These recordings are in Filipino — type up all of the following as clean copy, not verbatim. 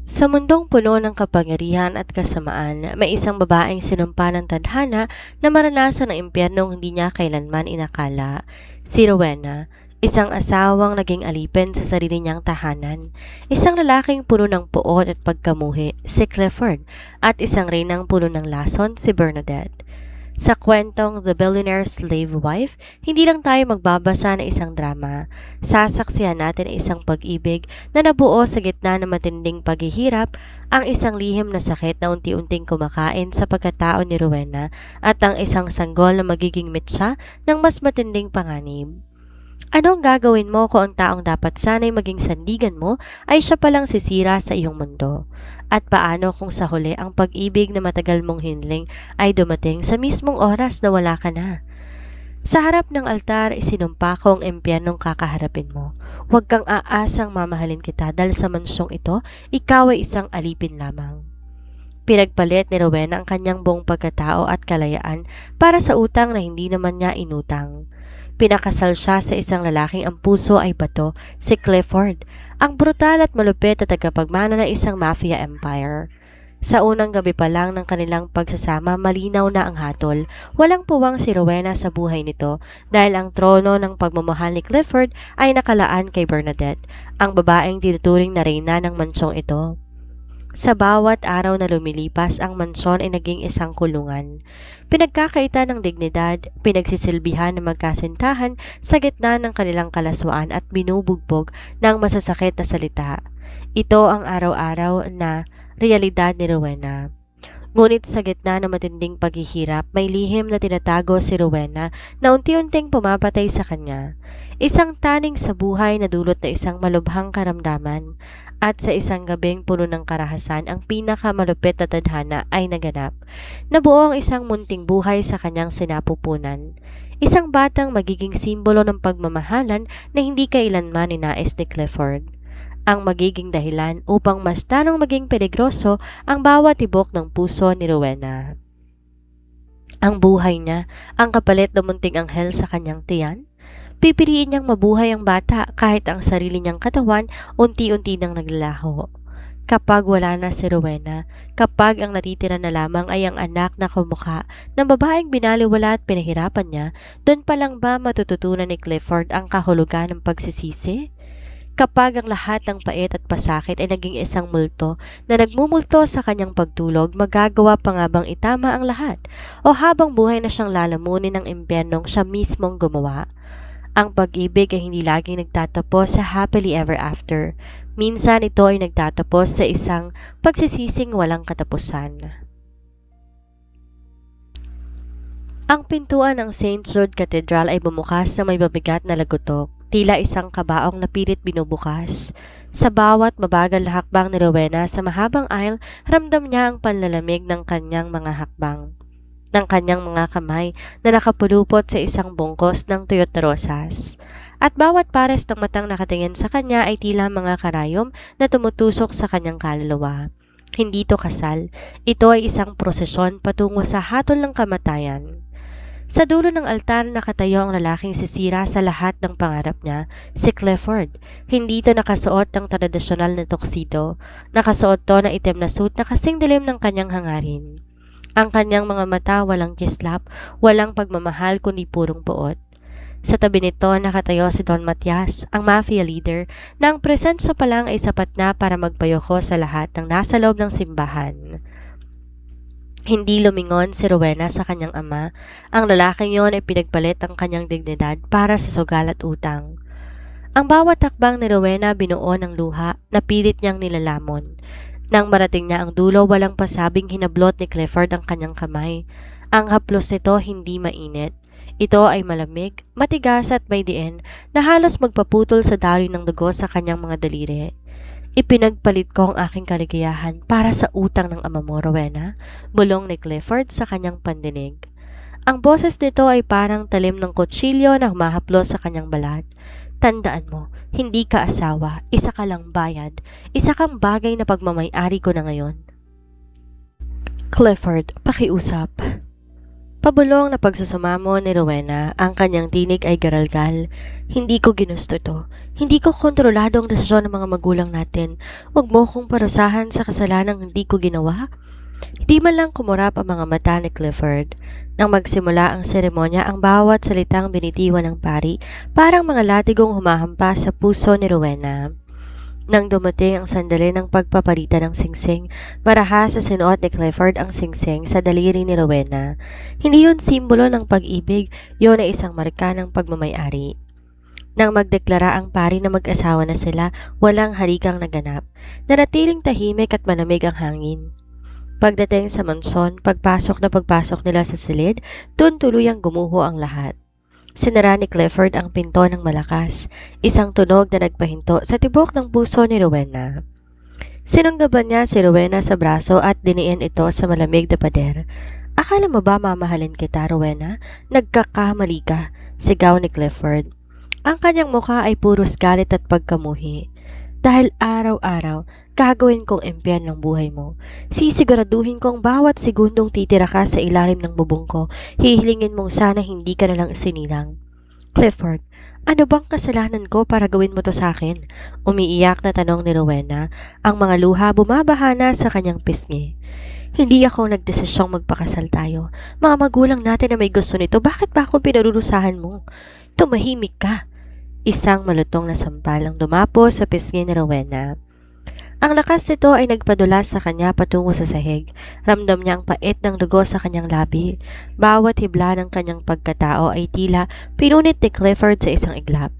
Sa mundong puno ng kapangyarihan at kasamaan, may isang babaeng sinumpa ng tadhana na maranasan ang impyernong hindi niya kailanman inakala. Si Rowena, isang asawang naging alipin sa sarili niyang tahanan, isang lalaking puno ng puot at pagkamuhi, si Clifford, at isang reynang puno ng lason, si Bernadette. Sa kwentong The Billionaire Slave Wife, hindi lang tayo magbabasa ng isang drama. Sasaksihan natin ang isang pag-ibig na nabuo sa gitna ng matinding paghihirap, ang isang lihim na sakit na unti-unting kumakain sa pagkatao ni Rowena, at ang isang sanggol na magiging mitsa ng mas matinding panganib. Ano ang gagawin mo kung ang taong dapat sana'y maging sandigan mo ay siya palang sisira sa iyong mundo? At paano kung sa huli ang pag-ibig na matagal mong hinling ay dumating sa mismong oras na wala ka na? Sa harap ng altar, isinumpa ko ang impyernong kakaharapin mo. Huwag kang aasang mamahalin kita dahil sa mansyong ito, ikaw ay isang alipin lamang. Pinagpalit ni Rowena ang kanyang buong pagkatao at kalayaan para sa utang na hindi naman niya inutang. Pinakasal siya sa isang lalaking ang puso ay bato, si Clifford, ang brutal at malupit na tagapagmana ng isang mafia empire. Sa unang gabi pa lang ng kanilang pagsasama, malinaw na ang hatol. Walang puwang si Rowena sa buhay nito dahil ang trono ng pagmamahal ni Clifford ay nakalaan kay Bernadette, ang babaeng tinuturing na reyna ng mansyong ito. Sa bawat araw na lumilipas, ang mansyon ay naging isang kulungan. Pinagkakaita ng dignidad, pinagsisilbihan ng magkasintahan sa gitna ng kanilang kalaswaan at binubugbog ng masasakit na salita. Ito ang araw-araw na realidad ni Rowena. Ngunit sa gitna ng matinding paghihirap, may lihim na tinatago si Rowena na unti-unting pumapatay sa kanya. Isang taning sa buhay na dulot na isang malubhang karamdaman. At sa isang gabing puno ng karahasan, ang pinakamalupit na tadhana ay naganap. Nabuo ang isang munting buhay sa kanyang sinapupunan. Isang batang magiging simbolo ng pagmamahalan na hindi kailanman ninais ni Clifford. Ang magiging dahilan upang mas lalong maging peligroso ang bawat tibok ng puso ni Rowena. Ang buhay niya, ang kapalit na munting anghel sa kanyang tiyan. Pipiliin niyang mabuhay ang bata kahit ang sarili niyang katawan unti-unti nang naglalaho. Kapag wala na si Rowena, kapag ang natitira na lamang ay ang anak na kumukha ng babaeng binaliwala at pinahirapan niya, doon pa lang ba matututunan ni Clifford ang kahulugan ng pagsisisi? Kapag ang lahat ng pait at pasakit ay naging isang multo na nagmumulto sa kanyang pagtulog, magagawa pa nga bang itama ang lahat? O habang buhay na siyang lalamunin ng impyernong siya mismong gumawa? Ang pag-ibig ay hindi laging nagtatapos sa happily ever after. Minsan ito ay nagtatapos sa isang pagsisising walang katapusan. Ang pintuan ng St. Jude Cathedral ay bumukas na may mabigat na lagutok, tila isang kabaong na pilit binubukas. Sa bawat mabagal na hakbang ni Rowena sa mahabang aisle, ramdam niya ang panlalamig ng kanyang mga hakbang, ng kanyang mga kamay na nakapulupot sa isang bungkos ng tuyot na rosas. At bawat pares ng matang nakatingin sa kanya ay tila mga karayom na tumutusok sa kanyang kaluluwa. Hindi ito kasal, ito ay isang prosesyon patungo sa hatol ng kamatayan. Sa dulo ng altar nakatayo ang lalaking sisira sa lahat ng pangarap niya, si Clifford. Hindi ito nakasuot ng tradisyonal na tuxedo, nakasuot to ng itim na suit na kasing dilim ng kanyang hangarin. Ang kanyang mga mata walang kislap, walang pagmamahal kundi purong puot. Sa tabi nito nakatayo si Don Matias, ang mafia leader, na ang presensya pa lang ay sapat na para magpayoko sa lahat ng nasa loob ng simbahan. Hindi lumingon si Rowena sa kanyang ama. Ang lalaking yon ay pinagpalit ang kanyang dignidad para sa sugal at utang. Ang bawat takbang ni Rowena binuo ng luha na pilit niyang nilalamon. Nang marating niya ang dulo, walang pasabing hinablot ni Clifford ang kanyang kamay. Ang haplos nito hindi mainit. Ito ay malamig, matigas at may diin na halos magpaputol sa daloy ng dugo sa kanyang mga daliri. Ipinagpalit ko ang aking kaligayahan para sa utang ng ama mo, Rowena, bulong ni Clifford sa kanyang pandinig. Ang boses nito ay parang talim ng kutsilyo na humahaplos sa kanyang balat. Tandaan mo, hindi ka asawa, isa ka lang bayad, isa kang bagay na pagmamay-ari ko na ngayon. Clifford, pakiusap. Pabulong na pagsusumamo ni Rowena, ang kanyang tinig ay garalgal. Hindi ko ginusto to. Hindi ko kontrolado ang desisyon ng mga magulang natin. Huwag mo kong parusahan sa kasalanang hindi ko ginawa. Hindi man lang kumurap ang mga mata ni Clifford. Nang magsimula ang seremonya, ang bawat salitang binitiwan ng pari, parang mga latigong humahampas sa puso ni Rowena. Nang dumating ang sandali ng pagpapalitan ng singsing, marahas sa sinuot ni Clifford ang singsing sa daliri ni Rowena. Hindi yun simbolo ng pag-ibig, yun ay isang marka ng pagmamayari. Nang magdeklara ang pari na mag-asawa na sila, walang harikang naganap. Nanatiling tahimik at malamig ang hangin. Pagdating sa mansyon, pagpasok nila sa silid, dun tuluyang gumuho ang lahat. Sinara ni Clifford ang pinto ng malakas, isang tunog na nagpahinto sa tibok ng puso ni Rowena. Sinunggaban niya si Rowena sa braso at diniin ito sa malamig na pader. Akala mo ba mamahalin kita, Rowena? Nagkakamali ka, sigaw ni Clifford. Ang kanyang mukha ay puros galit at pagkamuhi. Dahil araw-araw, gagawin kong impyan ng buhay mo. Sisiguraduhin kong bawat segundong titira ka sa ilalim ng bubong ko, hihilingin mong sana hindi ka nalang sinilang. Clifford, ano bang kasalanan ko para gawin mo to sa akin? Umiiyak na tanong ni Rowena, ang mga luha bumabaha na sa kanyang pisngi. Hindi ako nagdesisyong magpakasal tayo. Mga magulang natin na may gusto nito, bakit ba akong pinarurusahan mo? Tumahimik ka. Isang malutong na sampal ang dumapo sa pisngi ni Rowena. Ang lakas nito ay nagpadulas sa kanya patungo sa sahig. Ramdam niya ang pait ng dugo sa kanyang labi. Bawat hibla ng kanyang pagkatao ay tila pinunit ni Clifford sa isang iglap.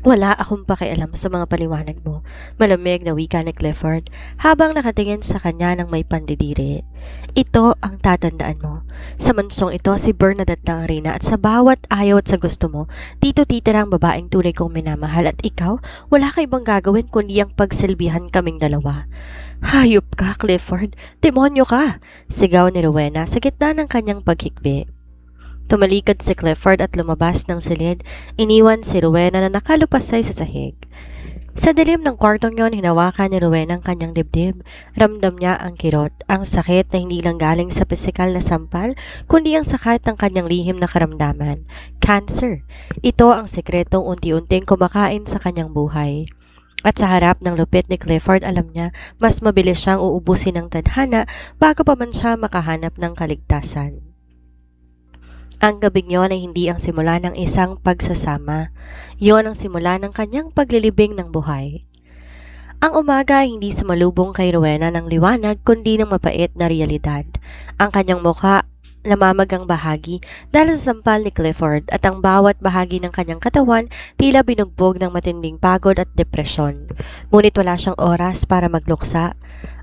Wala akong pakialam sa mga paliwanag mo, malamig na wika ni Clifford habang nakatingin sa kanya ng may pandidiri. Ito ang tatandaan mo. Sa mansong ito si Bernadette lang ang reyna at sa bawat ayaw at sa gusto mo, dito titira ang babaeng tunay kong minamahal at ikaw, wala ka ibang gagawin kundi ang pagsilbihan kaming dalawa. Hayop ka, Clifford! Demonyo ka! Sigaw ni Rowena sa gitna ng kanyang paghikbi. Tumalikod si Clifford at lumabas ng silid, iniwan si Rowena na nakalupasay sa sahig. Sa dilim ng kwartong yon, hinawakan ni Rowena ang kanyang dibdib. Ramdam niya ang kirot, ang sakit na hindi lang galing sa pisikal na sampal, kundi ang sakit ng kanyang lihim na karamdaman. Cancer. Ito ang sekretong unti-unting kumakain sa kanyang buhay. At sa harap ng lupit ni Clifford, alam niya, mas mabilis siyang uubusin ng tadhana bago pa man siya makahanap ng kaligtasan. Ang gabing yon ay hindi ang simula ng isang pagsasama. Yon ang simula ng kanyang paglilibing ng buhay. Ang umaga ay hindi sumalubong kay Rowena ng liwanag kundi ng mapait na realidad. Ang kanyang mukha namamagang bahagi dahil sa sampal ni Clifford at ang bawat bahagi ng kanyang katawan tila binugbog ng matinding pagod at depresyon. Ngunit wala siyang oras para magluksa.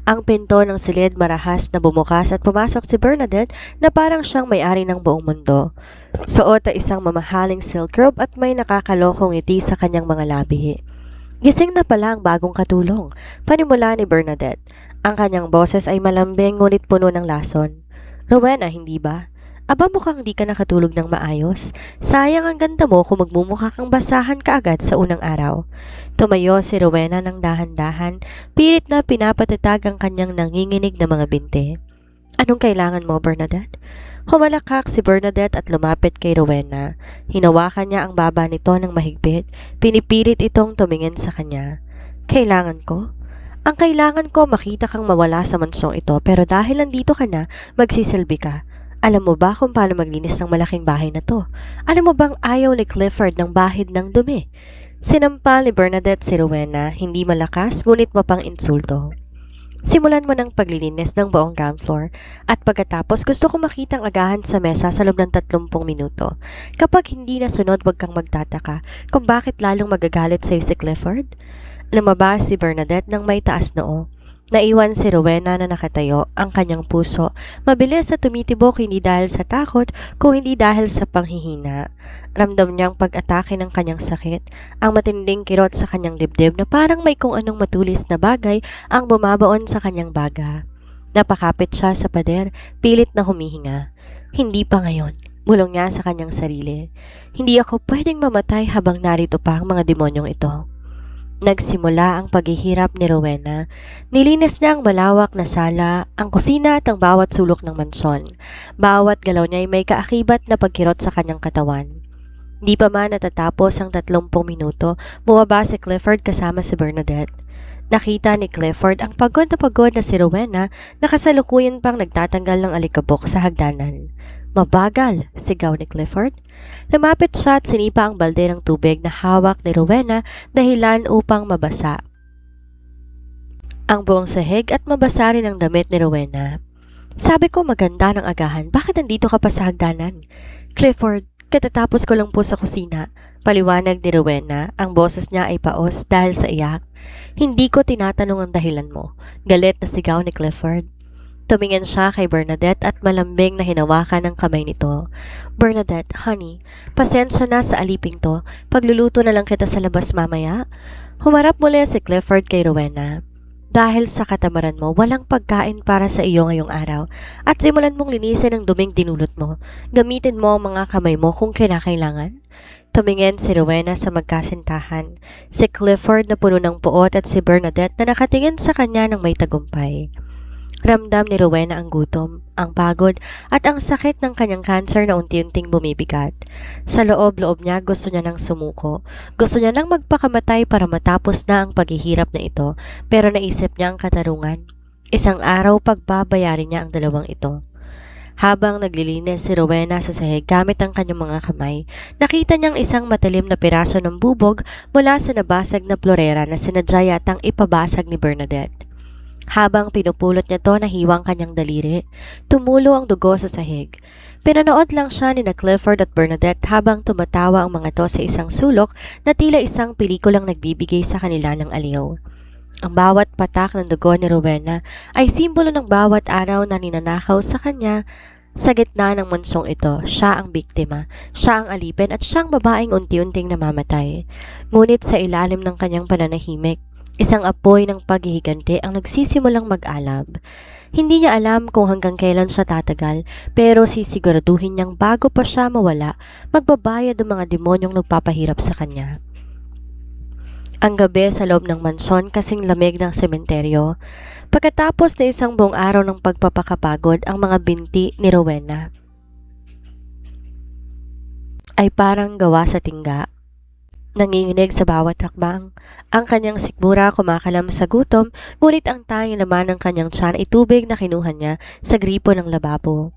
Ang pinto ng silid marahas na bumukas at pumasok si Bernadette na parang siyang may-ari ng buong mundo. Suot ay isang mamahaling silk robe at may nakakalokong ngiti sa kanyang mga labi. Gising na pala ang bagong katulong, panimula ni Bernadette. Ang kanyang boses ay malambing ngunit puno ng lason. Rowena, hindi ba? Aba mukhang di ka nakatulog ng maayos. Sayang ang ganda mo kung magmumukha kang basahan kaagad sa unang araw. Tumayo si Rowena ng dahan-dahan, pilit na pinapatatag ang kanyang nanginginig na mga binti. Anong kailangan mo, Bernadette? Humalakak si Bernadette at lumapit kay Rowena. Hinawakan niya ang baba nito ng mahigpit, pinipilit itong tumingin sa kanya. Kailangan ko? Ang kailangan ko makita kang mawala sa mansong ito pero dahil nandito ka na, magsisilbi ka. Alam mo ba kung paano maglinis ng malaking bahay na to? Alam mo bang ayaw ni Clifford ng bahid ng dumi? Sinampal ni Bernadette si Rowena, hindi malakas ngunit mapang insulto. Simulan mo ng paglilinis ng buong ground floor at pagkatapos gusto ko makitang agahan sa mesa sa loob ng 30 minuto. Kapag hindi nasunod, wag kang magtataka kung bakit lalong magagalit sa'yo si Clifford. Lumabas si Bernadette ng may taas noo. Naiwan si Rowena na nakatayo, ang kanyang puso. Mabilis na tumitibok hindi dahil sa takot, kung hindi dahil sa panghihina. Ramdam niyang pag-atake ng kanyang sakit, ang matinding kirot sa kanyang dibdib na parang may kung anong matulis na bagay ang bumabaon sa kanyang baga. Napakapit siya sa pader, pilit na humihinga. Hindi pa ngayon, bulong niya sa kanyang sarili. Hindi ako pwedeng mamatay habang narito pa ang mga demonyong ito. Nagsimula ang paghihirap ni Rowena. Nilinis niya ang malawak na sala, ang kusina at ang bawat sulok ng mansyon. Bawat galaw niya ay may kaakibat na pagkirot sa kanyang katawan. Di pa man natatapos ang 30 minuto, bumaba si Clifford kasama si Bernadette. Nakita ni Clifford ang pagod na si Rowena na kasalukuyan pang nagtatanggal ng alikabok sa hagdanan. Mabagal, sigaw ni Clifford. Lumapit siya at sinipa ang balde ng tubig na hawak ni Rowena dahilan upang mabasa ang buong sahig at mabasa rin ang damit ni Rowena. Sabi ko maganda ng agahan, bakit nandito ka pa sa hagdanan? Clifford, katatapos ko lang po sa kusina. Paliwanag ni Rowena, ang boses niya ay paos dahil sa iyak. Hindi ko tinatanong ang dahilan mo. Galit na sigaw ni Clifford. Tumingin siya kay Bernadette at malambing na hinawakan ng kamay nito. Bernadette, honey, pasensya na sa aliping to. Pagluluto na lang kita sa labas mamaya. Humarap muli si Clifford kay Rowena. Dahil sa katamaran mo, walang pagkain para sa iyo ngayong araw at simulan mong linisin ang duming dinulot mo. Gamitin mo ang mga kamay mo kung kinakailangan. Tumingin si Rowena sa magkasintahan. Si Clifford na puno ng puot at si Bernadette na nakatingin sa kanya ng may tagumpay. Ramdam ni Rowena ang gutom, ang pagod at ang sakit ng kanyang cancer na unti-unting bumibigat. Sa loob-loob niya gusto niya nang sumuko. Gusto niya nang magpakamatay para matapos na ang paghihirap na ito, pero naisip niya ang katarungan. Isang araw pagbabayarin niya ang dalawang ito. Habang naglilinis si Rowena sa sahig gamit ang kanyang mga kamay, nakita niyang isang matalim na piraso ng bubog mula sa nabasag na florera na sinadya yatang ipabasag ni Bernadette. Habang pinupulot niya to nahiwang kanyang daliri, tumulo ang dugo sa sahig. Pinanood lang siya ni Clifford at Bernadette habang tumatawa ang mga to sa isang sulok na tila isang pelikulang nagbibigay sa kanila ng aliw. Ang bawat patak ng dugo ni Rowena ay simbolo ng bawat araw na ninanakaw sa kanya. Sa gitna ng monsong ito, siya ang biktima, siya ang alipin at siyang babaeng unti-unting namamatay. Ngunit sa ilalim ng kanyang pananahimik, isang apoy ng paghihiganti ang nagsisimulang mag-alab. Hindi niya alam kung hanggang kailan siya tatagal, pero sisiguraduhin niyang bago pa siya mawala, magbabayad ang mga demonyong nagpapahirap sa kanya. Ang gabi sa loob ng mansyon kasing lamig ng sementeryo. Pagkatapos na isang buong araw ng pagpapakapagod, ang mga binti ni Rowena ay parang gawa sa tingga. Nanginginig sa bawat hakbang. Ang kanyang sikmura kumakalam sa gutom, ngunit ang tanging laman ng kanyang tiyan ay tubig na kinuha niya sa gripo ng lababo.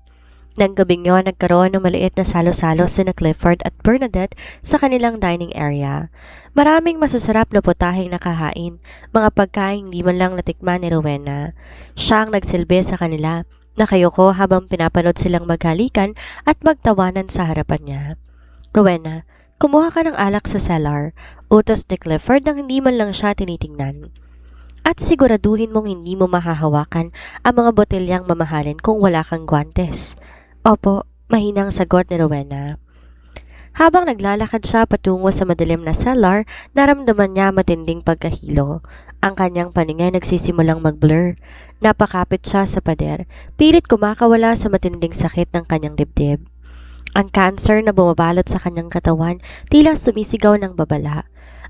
Nang gabing yon, nagkaroon ng maliit na salo-salo sina Clifford at Bernadette sa kanilang dining area. Maraming masasarap na putaheng nakahain, mga pagkain hindi man lang natikman ni Rowena. Siya ang nagsilbi sa kanila, nakayoko habang pinapanood silang maghalikan at magtawanan sa harapan niya. Rowena, kumuha ka ng alak sa cellar, utos ni Clifford nang hindi man lang siya tinitingnan. At siguraduhin mong hindi mo mahahawakan ang mga botelyang mamahalin kung wala kang guantes. Opo, mahinang sagot ni Rowena. Habang naglalakad siya patungo sa madilim na cellar, naramdaman niya matinding pagkahilo. Ang kanyang paningin nagsisimulang mag-blur. Napakapit siya sa pader, pilit kumakawala sa matinding sakit ng kanyang dibdib. Ang cancer na bumabalot sa kanyang katawan, tila sumisigaw ng babala.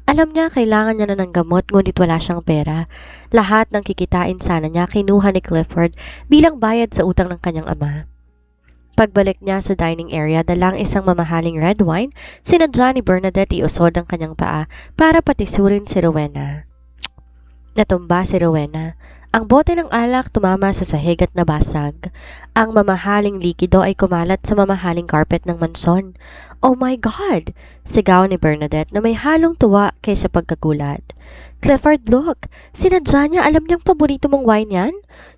Alam niya kailangan niya na ng gamot ngunit wala siyang pera. Lahat ng kikitain sana niya kinuha ni Clifford bilang bayad sa utang ng kanyang ama. Pagbalik niya sa dining area, dalang isang mamahaling red wine, sinadya ni Bernadette iusod ang kanyang paa para patisurin si Rowena. Natumba si Rowena. Ang bote ng alak tumama sa sahig at nabasag. Ang mamahaling likido ay kumalat sa mamahaling carpet ng mansyon. Oh my God! Sigaw ni Bernadette na may halong tuwa kaysa pagkagulat. Clifford, look! Sinadya niya, alam niyang paborito mong wine yan?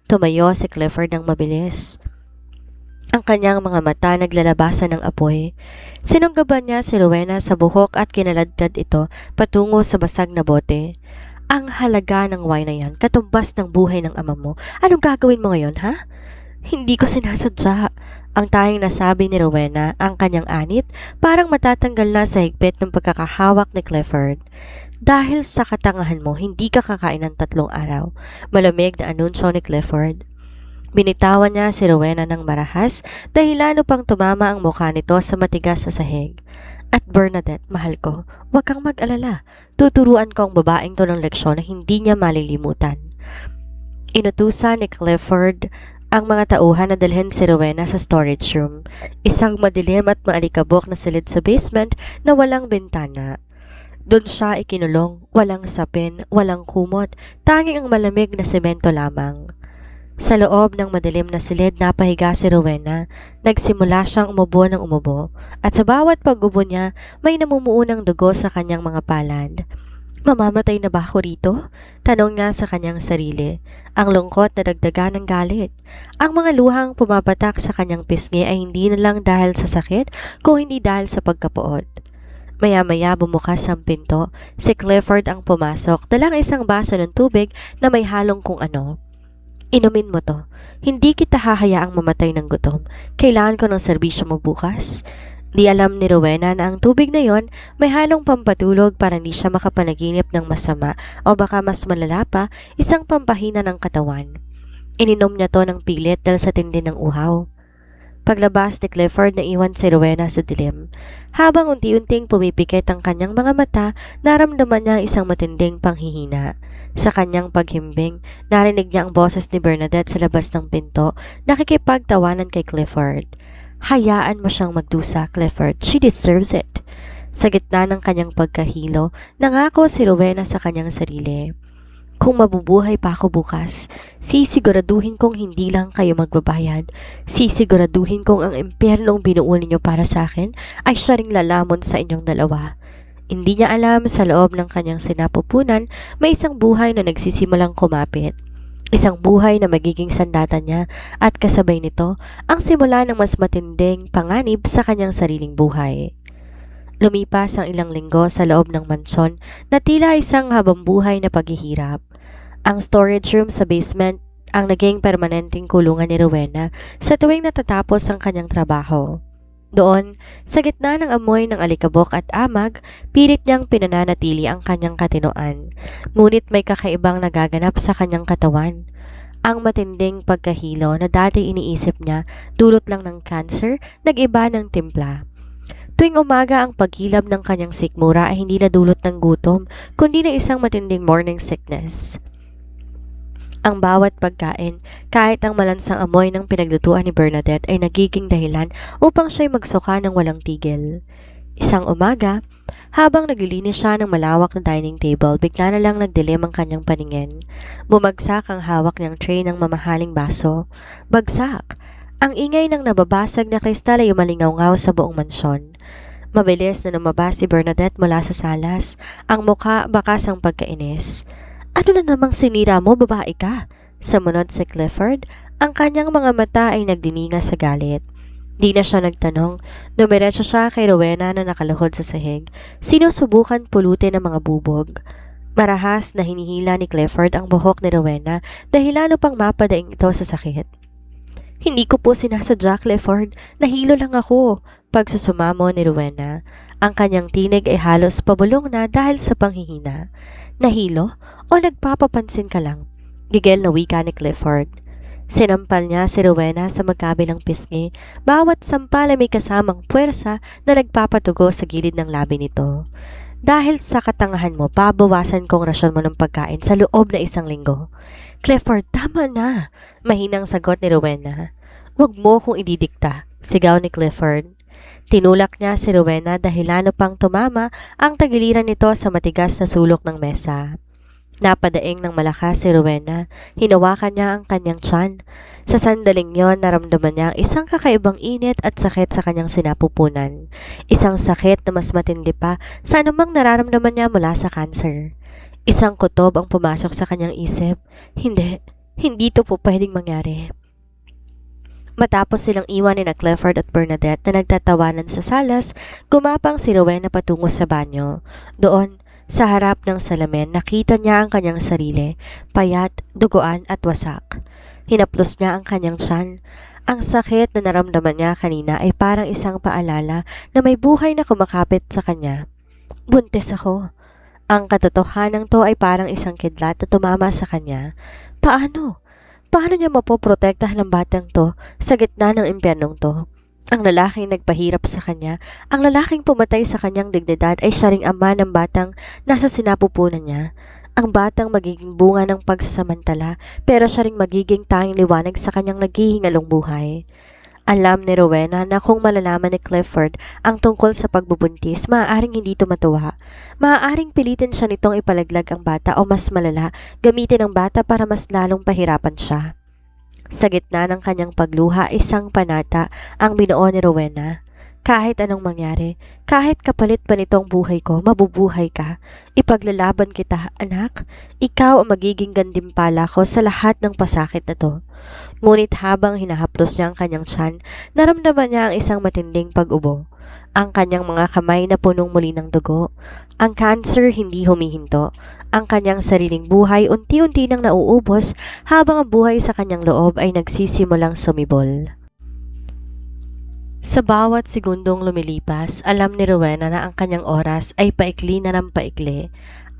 Tumayo si Clifford ng mabilis. Ang kanyang mga mata naglalabasan ng apoy. Sinunggaban niya si Rowena sa buhok at kinaladkad ito patungo sa basag na bote. Ang halaga ng wine na yan, katumbas ng buhay ng ama mo. Anong gagawin mo ngayon, ha? Hindi ko sinasadya. Ang tanging nasabi ni Rowena, ang kanyang anit, parang matatanggal na sa higpit ng pagkakahawak ni Clifford. Dahil sa katangahan mo, hindi ka kakain ng 3 araw. Malamig na anunsyo ni Clifford. Binitawan niya si Rowena ng marahas, dahilan upang tumama ang mukha nito sa matigas sa sahig. At Bernadette, mahal ko, huwag kang mag-alala. Tuturuan ko ang babaeng to ng leksyon na hindi niya malilimutan. Inutusan ni Clifford ang mga tauhan na dalhin si Rowena sa storage room, isang madilim at maalikabok na silid sa basement na walang bintana. Doon siya ikinulong, walang sapin, walang kumot, tanging ang malamig na semento lamang. Sa loob ng madilim na silid napahiga si Rowena, nagsimula siyang umubo ng umubo, at sa bawat pag-ubo niya may namumuunang dugo sa kanyang mga palad. Mamamatay na ba ako rito? Tanong niya sa kanyang sarili. Ang lungkot na dagdagan ng galit. Ang mga luhang pumapatak sa kanyang pisngi ay hindi na lang dahil sa sakit, kung hindi dahil sa pagkapuot. Maya-maya bumukas ang pinto. Si Clifford ang pumasok, dalang isang baso ng tubig na may halong kung ano. Inumin mo to. Hindi kita hahayaang mamatay ng gutom. Kailangan ko ng serbisyo mo bukas. Di alam ni Rowena na ang tubig na yon may halong pampatulog para hindi siya makapanaginip ng masama o baka mas malala pa, isang pampahina ng katawan. Ininom niya to ng pilit dahil sa tindi ng uhaw. Paglabas ni Clifford, naiwan si Rowena sa dilim. Habang unti-unting pumipikit ang kanyang mga mata, naramdaman niya isang matinding panghihina. Sa kanyang paghimbing, narinig niya ang boses ni Bernadette sa labas ng pinto, nakikipagtawanan kay Clifford. Hayaan mo siyang magdusa, Clifford. She deserves it. Sa gitna ng kanyang pagkahilo, nangako si Rowena sa kanyang sarili. Kung mabubuhay pa ako bukas, sisiguraduhin kong hindi lang kayo magbabayad. Sisiguraduhin kong ang impyernong binuo ninyo para sa akin ay siya ring lalamon sa inyong dalawa. Hindi niya alam sa loob ng kanyang sinapupunan may isang buhay na nagsisimulang kumapit. Isang buhay na magiging sandata niya at kasabay nito ang simula ng mas matinding panganib sa kanyang sariling buhay. Lumipas ang ilang linggo sa loob ng mansyon na tila isang habang buhay na paghihirap. Ang storage room sa basement ang naging permanenteng kulungan ni Rowena sa tuwing natatapos ang kanyang trabaho. Doon, sa gitna ng amoy ng alikabok at amag, pilit niyang pinananatili ang kanyang katinoan. Ngunit may kakaibang nagaganap sa kanyang katawan. Ang matinding pagkahilo na dati iniisip niya dulot lang ng cancer, nag-iba ng timpla. Tuwing umaga ang paghilab ng kanyang sikmura ay hindi na dulot ng gutom, kundi na isang matinding morning sickness. Ang bawat pagkain, kahit ang malansang amoy ng pinaglutuan ni Bernadette ay nagiging dahilan upang siya'y magsuka ng walang tigil. Isang umaga, habang naglilinis siya ng malawak na dining table, bigla na lang nagdilim ang kanyang paningin. Bumagsak ang hawak niyang tray ng mamahaling baso. Bagsak! Ang ingay ng nababasag na kristal ay umalingaw-ngaw sa buong mansyon. Mabilis na lumabas si Bernadette mula sa salas, ang mukha bakas ang pagkainis. Ano na namang sinira mo, babae ka? Sumunod si Clifford, ang kanyang mga mata ay nagdininga sa galit. Di na siya nagtanong, dumiretso siya kay Rowena na nakaluhod sa sahig, sinusubukan pulutin ang mga bubog. Marahas na hinihila ni Clifford ang buhok ni Rowena dahil lalo pang mapadaing ito sa sakit. Hindi ko po sinasadya, Clifford, nahilo lang ako. Pagsusumamo ni Rowena, ang kanyang tinig ay halos pabulong na dahil sa panghihina. Nahilo? O nagpapapansin ka lang? Gigil na wika ni Clifford. Sinampal niya si Rowena sa magkabilang pisngi, bawat sampal ay may kasamang puwersa na nagpapatugo sa gilid ng labi nito. Dahil sa katangahan mo, pabawasan kong rasyon mo ng pagkain sa loob na 1 linggo. Clifford, tama na! Mahinang sagot ni Rowena. Huwag mo kong ididikta, sigaw ni Clifford. Tinulak niya si Rowena dahil lalo pang tumama ang tagiliran nito sa matigas na sulok ng mesa. Napadaing ng malakas si Rowena, hinawakan niya ang kanyang tiyan. Sa sandaling yon, naramdaman niya ang isang kakaibang init at sakit sa kanyang sinapupunan. Isang sakit na mas matindi pa sa anumang nararamdaman niya mula sa cancer. Isang kutob ang pumasok sa kanyang isip. Hindi to po pwedeng mangyari. Matapos silang iwanin na Clifford at Bernadette na nagtatawanan sa salas, gumapang si Rowena patungo sa banyo. Doon, sa harap ng salamin, nakita niya ang kanyang sarili, payat, duguan at wasak. Hinaplos niya ang kanyang tiyan. Ang sakit na naramdaman niya kanina ay parang isang paalala na may buhay na kumakapit sa kanya. Buntis ako. Ang katotohanan to ay parang isang kidlat na tumama sa kanya. Paano? Paano niya mapoprotektahan ng batang to sa gitna ng impyernong to? Ang lalaking nagpahirap sa kanya, ang lalaking pumatay sa kanyang dignidad ay siya ring ama ng batang nasa sinapupunan niya. Ang batang magiging bunga ng pagsasamantala, pero siya ring magiging tanging liwanag sa kanyang naghihingalong buhay. Alam ni Rowena na kung malalaman ni Clifford ang tungkol sa pagbubuntis, maaaring hindi ito matuwa. Maaaring pilitin siya nitong ipalaglag ang bata o mas malala, gamitin ang bata para mas lalong pahirapan siya. Sa gitna ng kanyang pagluha, isang panata ang binuo ni Rowena. Kahit anong mangyari, kahit kapalit pa nitong buhay ko, mabubuhay ka. Ipaglalaban kita, anak. Ikaw ang magiging gantimpala ko sa lahat ng pasakit na to. Ngunit habang hinahaplos niya ang kanyang tiyan, naramdaman niya ang isang matinding pag-ubo. Ang kanyang mga kamay na punong muli ng dugo. Ang cancer hindi humihinto. Ang kanyang sariling buhay unti-unti nang nauubos habang ang buhay sa kanyang loob ay nagsisimulang sumibol. Sa bawat segundong lumilipas, alam ni Rowena na ang kanyang oras ay paikli na ng paikli.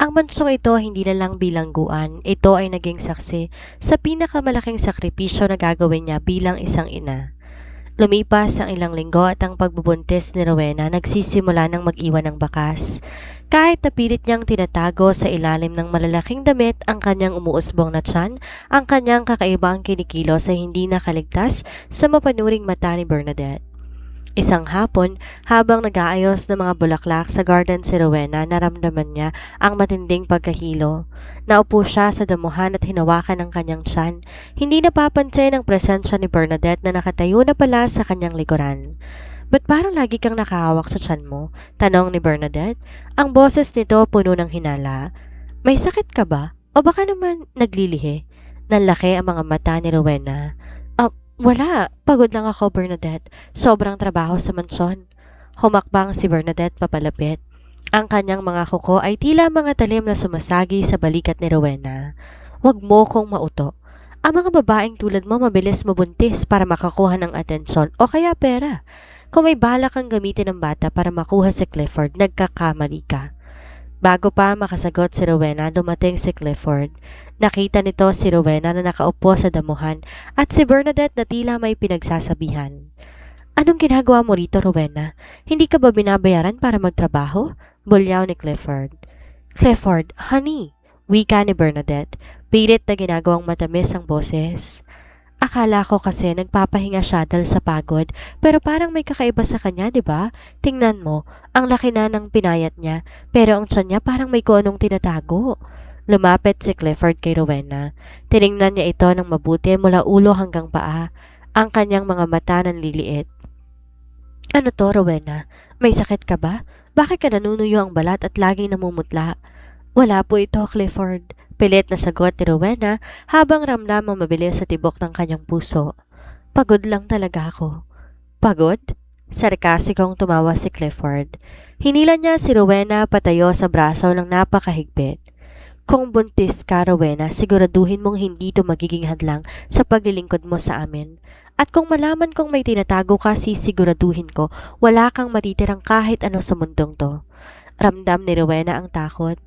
Ang bansong ito hindi na lang bilangguan, ito ay naging saksi sa pinakamalaking sakripisyo na gagawin niya bilang isang ina. Lumipas ang ilang linggo at ang pagbubuntis ni Rowena nagsisimula ng mag-iwan ng bakas. Kahit napilit niyang tinatago sa ilalim ng malalaking damit ang kanyang umuusbong na tiyan, ang kanyang kakaibang kinikilos ay hindi nakaligtas sa mapanuring mata ni Bernadette. Isang hapon, habang nag-aayos ng mga bulaklak sa garden si Rowena, naramdaman niya ang matinding pagkahilo. Naupo siya sa damuhan at hinawakan ang kanyang tiyan. Hindi napapansin ang presensya ni Bernadette na nakatayo na pala sa kanyang likuran. "Ba't parang lagi kang nakahawak sa tiyan mo?" tanong ni Bernadette. Ang boses nito puno ng hinala. "May sakit ka ba? O baka naman naglilihi?" Nanlaki ang mga mata ni Rowena. Wala. Pagod lang ako, Bernadette. Sobrang trabaho sa mansyon." Humakbang si Bernadette papalapit. Ang kanyang mga kuko ay tila mga talim na sumasagi sa balikat ni Rowena. "Huwag mo kong mauto. Ang mga babaeng tulad mo mabilis mabuntis para makakuha ng atensyon o kaya pera. Kung may balak kang gamitin ng bata para makuha si Clifford, nagkakamali ka." Bago pa makasagot si Rowena, dumating si Clifford. Nakita nito si Rowena na nakaupo sa damuhan at si Bernadette na tila may pinagsasabihan. "Anong ginagawa mo rito, Rowena? Hindi ka ba binabayaran para magtrabaho?" Bulyaw ni Clifford. "Clifford, honey," wika ni Bernadette. Pilit na ginagawang matamis ang boses. "Akala ko kasi nagpapahinga siya dahil sa pagod, pero parang may kakaiba sa kanya, di ba? Tingnan mo, ang laki na ng pinayat niya, pero ang tiyan niya parang may kung anong tinatago." Lumapit si Clifford kay Rowena. Tiningnan niya ito ng mabuti mula ulo hanggang paa. Ang kanyang mga mata nanliliit. "Ano to, Rowena? May sakit ka ba? Bakit ka nanunuyo ang balat at laging namumutla?" "Wala po ito, Clifford." Pilit na sagot ni Rowena habang ramdam ang mabilis sa tibok ng kanyang puso. "Pagod lang talaga ako." "Pagod?" Sarkasikong tumawa si Clifford. Hinila niya si Rowena patayo sa braso ng napakahigpit. "Kung buntis ka, Rowena, siguraduhin mong hindi ito magiging hadlang sa paglilingkod mo sa amin. At kung malaman kong may tinatago ka, sisiguraduhin ko wala kang matitirang kahit ano sa mundong to." Ramdam ni Rowena ang takot.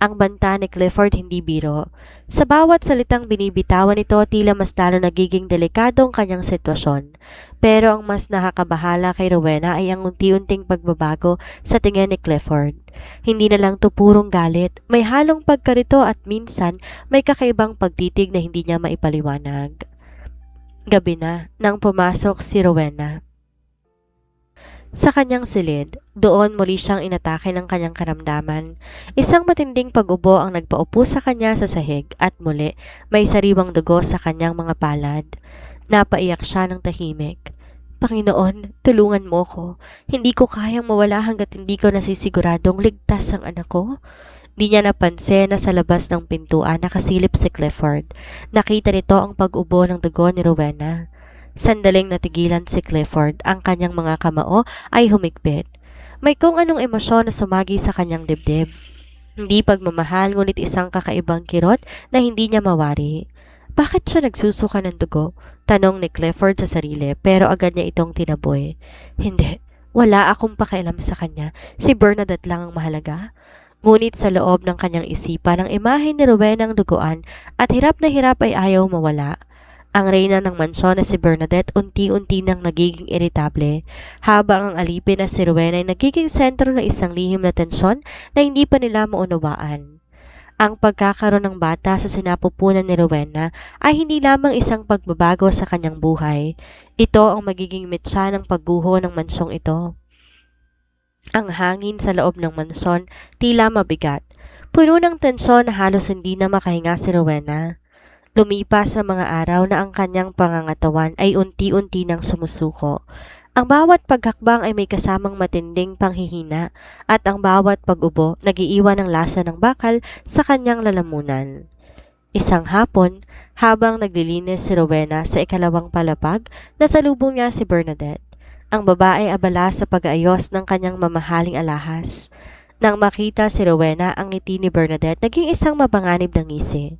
Ang banta ni Clifford hindi biro. Sa bawat salitang binibitawan nito, tila mas lalo nagiging delikado ang kanyang sitwasyon. Pero ang mas nakakabahala kay Rowena ay ang unti-unting pagbabago sa tingin ni Clifford. Hindi na lang to purong galit, may halong pagkarito at minsan may kakaibang pagtitig na hindi niya maipaliwanag. Gabi na nang pumasok si Rowena. Sa kanyang silid, doon muli siyang inatake ng kanyang karamdaman. Isang matinding pag-ubo ang nagpaupo sa kanya sa sahig at muli may sariwang dugo sa kanyang mga palad. Napaiyak siya ng tahimik. "Panginoon, tulungan mo ko. Hindi ko kayang mawala hanggat hindi ko nasisiguradong ligtas ang anak ko." Di niya napansin na sa labas ng pintuan nakasilip si Clifford. Nakita nito ang pag-ubo ng dugo ni Rowena. Sandaling natigilan si Clifford, ang kanyang mga kamao ay humigpit. May kung anong emosyon na sumagi sa kanyang dibdib. Hindi pagmamahal, ngunit isang kakaibang kirot na hindi niya mawari. "Bakit siya nagsusuka ng dugo?" tanong ni Clifford sa sarili, pero agad niya itong tinaboy. "Hindi, wala akong pakialam sa kanya. Si Bernadette lang ang mahalaga." Ngunit sa loob ng kanyang isipan, ang imahe ni Rowena ang duguan at hirap na hirap ay ayaw mawala. Ang reyna ng mansyon na si Bernadette unti-unti nang nagiging iritable, habang ang alipin na si Rowena ay nagiging sentro ng isang lihim na tensyon na hindi pa nila maunawaan. Ang pagkakaroon ng bata sa sinapupunan ni Rowena ay hindi lamang isang pagbabago sa kanyang buhay. Ito ang magiging mitsa ng pagguho ng mansyong ito. Ang hangin sa loob ng mansyon tila mabigat. Puno ng tensyon na halos hindi na makahinga si Rowena. Lumipas ang mga araw na ang kanyang pangangatawan ay unti-unti nang sumusuko. Ang bawat paghakbang ay may kasamang matinding panghihina at ang bawat pag-ubo nagiiwan ng lasa ng bakal sa kanyang lalamunan. Isang hapon, habang naglilinis si Rowena sa ikalawang palapag, nasalubong niya si Bernadette. Ang babae abala sa pag-aayos ng kanyang mamahaling alahas. Nang makita si Rowena ang ngiti ni Bernadette, naging isang mapanganib ng ngisi.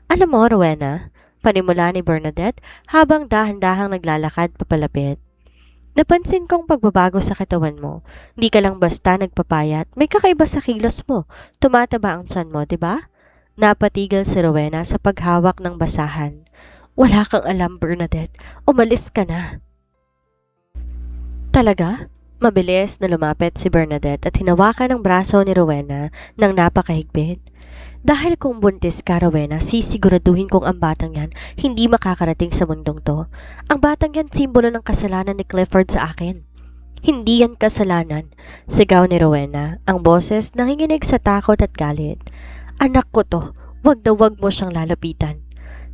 "Alam mo, Rowena," panimula ni Bernadette habang dahan-dahang naglalakad papalapit. "Napansin kong pagbabago sa katawan mo. Hindi ka lang basta nagpapayat, may kakaiba sa kilos mo. Tumataba ang tiyan mo, di ba?" Napatigil si Rowena sa paghawak ng basahan. "Wala kang alam, Bernadette. Umalis ka na." "Talaga?" Mabilis na lumapit si Bernadette at hinawakan ang braso ni Rowena ng napakahigpit. "Dahil kung buntis ka, Rowena, sisiguraduhin kong ang batang yan hindi makakarating sa mundong to. Ang batang yan simbolo ng kasalanan ni Clifford sa akin." "Hindi yan kasalanan," sigaw ni Rowena, ang boses nanginginig sa takot at galit. "Anak ko to, wag na wag mo siyang lalapitan."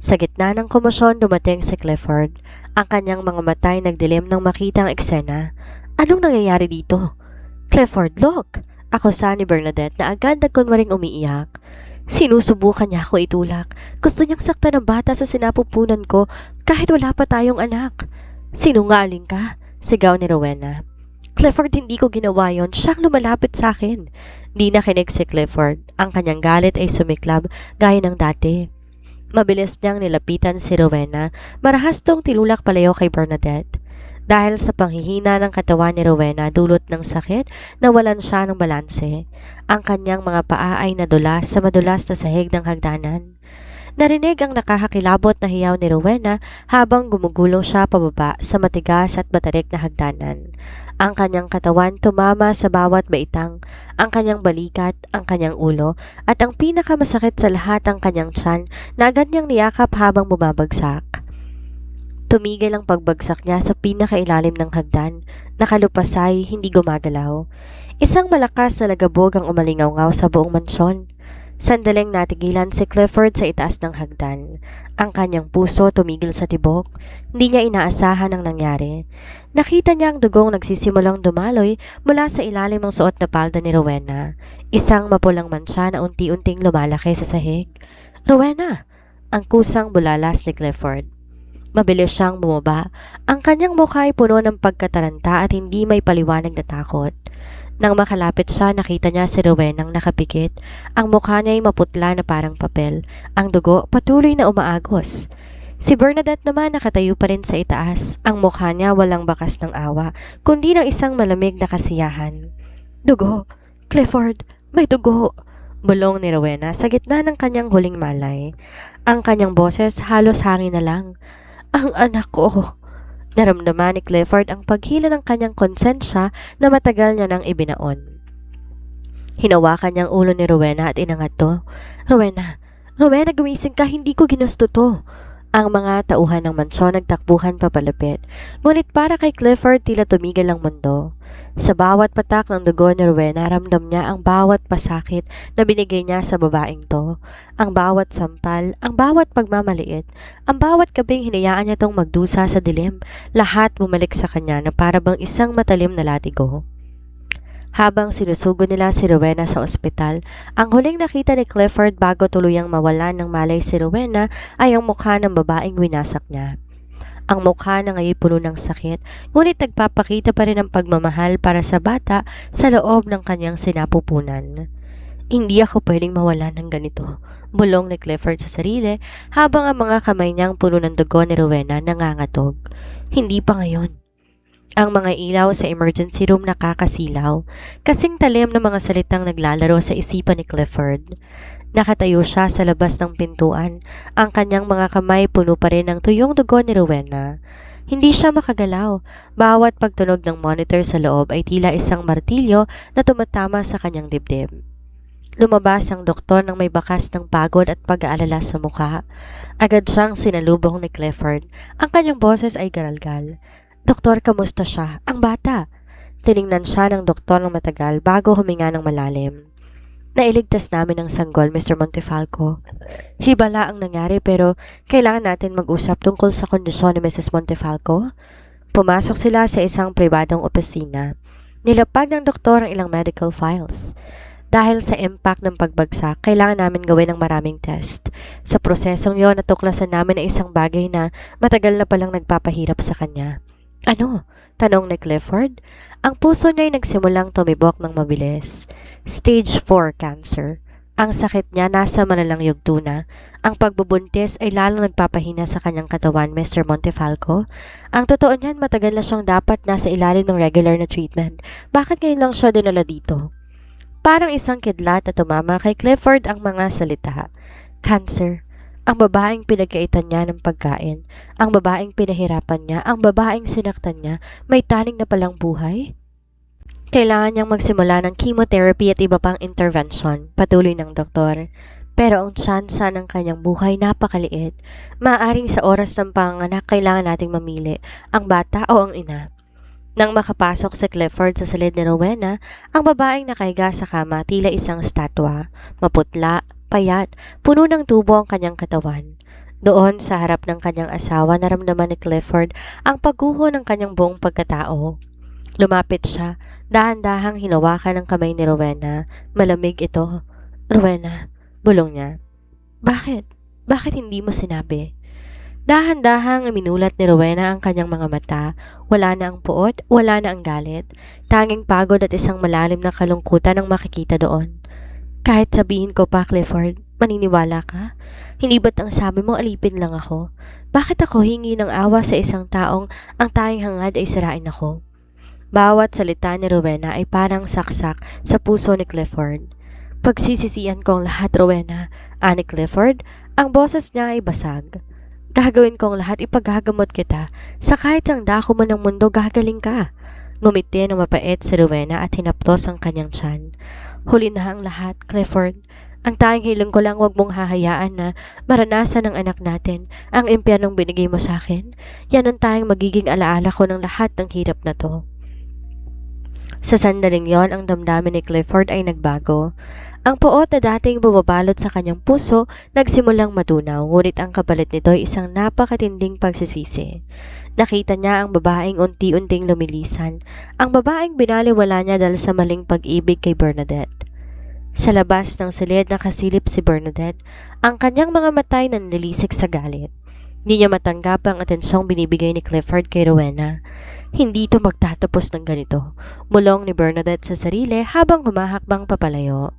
Sa gitna ng komosyon dumating si Clifford. Ang kanyang mga matay nagdilim nang makita ang eksena. "Anong nangyayari dito?" "Clifford, look!" Akusa ni Bernadette na agad nagkunwaring umiiyak. "Sinusubukan niya ako itulak. Gusto niyang saktan ng bata sa sinapupunan ko kahit wala pa tayong anak." "Sinungaling ka," sigaw ni Rowena. "Clifford, hindi ko ginawa yon. Siyang lumalapit sa akin." Di nakinig si Clifford. Ang kanyang galit ay sumiklab gaya ng dati. Mabilis niyang nilapitan si Rowena, marahas tong tinulak palayo kay Bernadette. Dahil sa panghihina ng katawan ni Rowena dulot ng sakit, nawalan siya ng balanse. Ang kanyang mga paa ay nadulas sa madulas na sahig ng hagdanan. Narinig ang nakakakilabot na hiyaw ni Rowena habang gumugulong siya pababa sa matigas at matarik na hagdanan. Ang kanyang katawan tumama sa bawat baitang, ang kanyang balikat, ang kanyang ulo, at ang pinakamasakit sa lahat ang kanyang tiyan na agad niyang niyakap habang bumabagsak. Tumigil ang pagbagsak niya sa pinakailalim ng hagdan. Nakalupasay, hindi gumagalaw. Isang malakas na lagabog ang umalingaw-ngaw sa buong mansyon. Sandaling natigilan si Clifford sa itaas ng hagdan. Ang kanyang puso tumigil sa tibok. Hindi niya inaasahan ang nangyari. Nakita niya ang dugong nagsisimulang dumaloy mula sa ilalim ng suot na palda ni Rowena. Isang mapulang mansa na unti-unting lumalaki sa sahig. "Rowena!" Ang kusang bulalas ni Clifford. Mabilis siyang bumaba. Ang kanyang mukha ay puno ng pagkataranta at hindi may paliwanag na takot. Nang makalapit siya, nakita niya si Rowenang nakapikit. Ang mukha niya ay maputla na parang papel. Ang dugo patuloy na umaagos. Si Bernadette naman nakatayo pa rin sa itaas. Ang mukha niya walang bakas ng awa, kundi ng isang malamig na kasiyahan. "Dugo! Clifford! May dugo!" Bulong ni Rowena sa gitna ng kanyang huling malay. Ang kanyang boses halos hangin na lang. "Ang anak ko!" Naramdaman ni Clifford ang paghila ng kanyang konsensya na matagal niya nang ibinaon. Hinawakan niyang ulo ni Rowena at inangat to. "Rowena! Rowena, gumising ka! Hindi ko ginusto to!" Ang mga tauhan ng mansyon nagtakbuhan papalapit. Ngunit para kay Clifford tila tumigil ang mundo. Sa bawat patak ng dugo ni Rowena, ramdam niya ang bawat pasakit na binigay niya sa babaeng to. Ang bawat sampal, ang bawat pagmamaliit, ang bawat gabing hinayaan niya tong magdusa sa dilim, lahat bumalik sa kanya na para bang isang matalim na latigo. Habang sinusugo nila si Rowena sa ospital, ang huling nakita ni Clifford bago tuluyang mawalan ng malay si Rowena ay ang mukha ng babaeng winasak niya. Ang mukha na ngayon puno ng sakit, ngunit nagpapakita pa rin ng pagmamahal para sa bata sa loob ng kanyang sinapupunan. "Hindi ako pwedeng mawalan ng ganito," bulong ni Clifford sa sarili habang ang mga kamay niyang puno ng dugo ni Rowena nangangatog. "Hindi pa ngayon." Ang mga ilaw sa emergency room nakakasilaw, kasing talim ng mga salitang naglalaro sa isipan ni Clifford. Nakatayo siya sa labas ng pintuan. Ang kanyang mga kamay puno pa rin ng tuyong dugo ni Rowena. Hindi siya makagalaw. Bawat pagtunog ng monitor sa loob ay tila isang martilyo na tumatama sa kanyang dibdib. Lumabas ang doktor nang may bakas ng pagod at pag-aalala sa mukha. Agad siyang sinalubong ni Clifford. Ang kanyang boses ay garalgal. "Doktor, kamusta siya? Ang bata?" Tiningnan siya ng doktor ng matagal bago huminga ng malalim. "Nailigtas namin ang sanggol, Mr. Montefalco. Hibala ang nangyari pero kailangan natin mag-usap tungkol sa kondisyon ni Mrs. Montefalco." Pumasok sila sa isang pribadong opisina. Nilapag ng doktor ang ilang medical files. "Dahil sa impact ng pagbagsak, kailangan namin gawin ng maraming test. Sa prosesong yon, natuklasan namin ang isang bagay na matagal na palang nagpapahirap sa kanya." "Ano?" tanong ni Clifford. Ang puso niya ay nagsimulang tumibok ng mabilis. Stage 4 cancer. Ang sakit niya nasa malalang yugto na. Ang pagbubuntis ay lalong nagpapahina sa kanyang katawan, Mr. Montefalco. Ang totoo niyan, matagal na siyang dapat nasa ilalim ng regular na treatment. Bakit ngayon lang siya dinala dito? Parang isang kidlat na tumama kay Clifford ang mga salita. Cancer. Ang babaeng pinagkaitan niya ng pagkain. Ang babaeng pinahirapan niya. Ang babaeng sinaktan niya. May taning na palang buhay. Kailangan niyang magsimula ng chemotherapy at iba pang intervention, patuloy ng doktor. Pero ang tsansa ng kanyang buhay napakaliit. Maaaring sa oras ng panganak kailangan nating mamili, ang bata o ang ina. Nang makapasok si Clifford sa silid ni Rowena, ang babaeng nakahiga sa kama tila isang statwa. Maputla, payat, puno ng tubo ang kanyang katawan. Doon sa harap ng kanyang asawa, naramdaman ni Clifford ang pagguho ng kanyang buong pagkatao. Lumapit siya, dahan-dahang hinawakan ang kamay ni Rowena. Malamig ito. "Rowena," bulong niya. Bakit? Bakit hindi mo sinabi?" Dahan-dahang minulat ni Rowena ang kanyang mga mata. Wala na ang puot, wala na ang galit. Tanging pagod at isang malalim na kalungkutan ang makikita doon. "Kahit sabihin ko pa, Clifford, maniniwala ka? Hindi ba't ang sabi mo alipin lang ako? Bakit ako hingi ng awa sa isang taong ang tanging hangad ay sirain ako?" Bawat salita ni Rowena ay parang saksak sa puso ni Clifford. "Pagsisisihan ko ang lahat, Rowena," ani Clifford. Ang boses niya ay basag. "Gagawin ko ang lahat, ipaghagamot kita. Sa kahit ang dako mo ng mundo, gagaling ka." Ngumiti ng mapait si Rowena at hinaptos ang kanyang tiyan. "Huli na ang lahat, Clifford. Ang tanging hiling ko lang, huwag mong hahayaan na maranasan ng anak natin ang impyernong binigay mo sa akin. Yan ang tanging magiging alaala ko ng lahat ng hirap na to." Sa sandaling yon, ang damdamin ni Clifford ay nagbago. Ang puot na dating bumabalot sa kanyang puso nagsimulang matunaw, ngunit ang kapalit nito ay isang napakatinding pagsisisi. Nakita niya ang babaeng unti-unting lumilisan, ang babaeng binaliwala niya dahil sa maling pag-ibig kay Bernadette. Sa labas ng silid nakasilip si Bernadette, ang kanyang mga matay nanlilisik sa galit. Hindi niya matanggap ang atensyong binibigay ni Clifford kay Rowena. "Hindi ito magtatapos ng ganito," mulong ni Bernadette sa sarili habang humahakbang papalayo.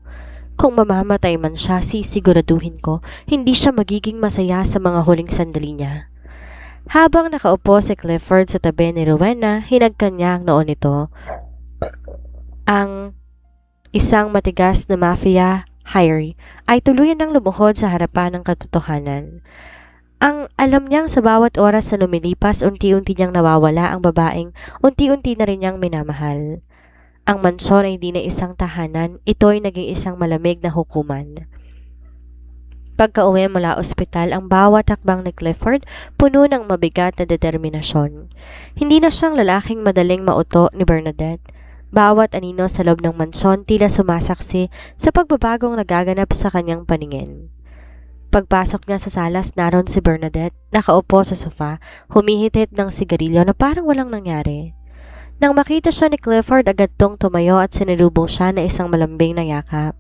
"Kung mamamatay man siya, sisiguraduhin ko, hindi siya magiging masaya sa mga huling sandali niya." Habang nakaupo si Clifford sa tabi ni Rowena, hinagkan niya ang noo nito. Ang isang matigas na mafia, Harry, ay tuluyan ng lumuhod sa harapan ng katotohanan. Ang alam niyang sa bawat oras na lumilipas, unti-unti niyang nawawala ang babaeng, unti-unti na rin niyang minamahal. Ang mansyon ay hindi na isang tahanan, ito ay naging isang malamig na hukuman. Pagka-uwi mula ospital, ang bawat hakbang ni Clifford puno ng mabigat na determinasyon. Hindi na siyang lalaking madaling mauto ni Bernadette. Bawat anino sa loob ng mansyon tila sumasaksi sa pagbabagong nagaganap sa kanyang paningin. Pagpasok niya sa salas, naroon si Bernadette, nakaupo sa sofa, humihit-hit ng sigarilyo na parang walang nangyari. Nang makita siya ni Clifford, agad tong tumayo at sinilubong siya na isang malambing na yakap.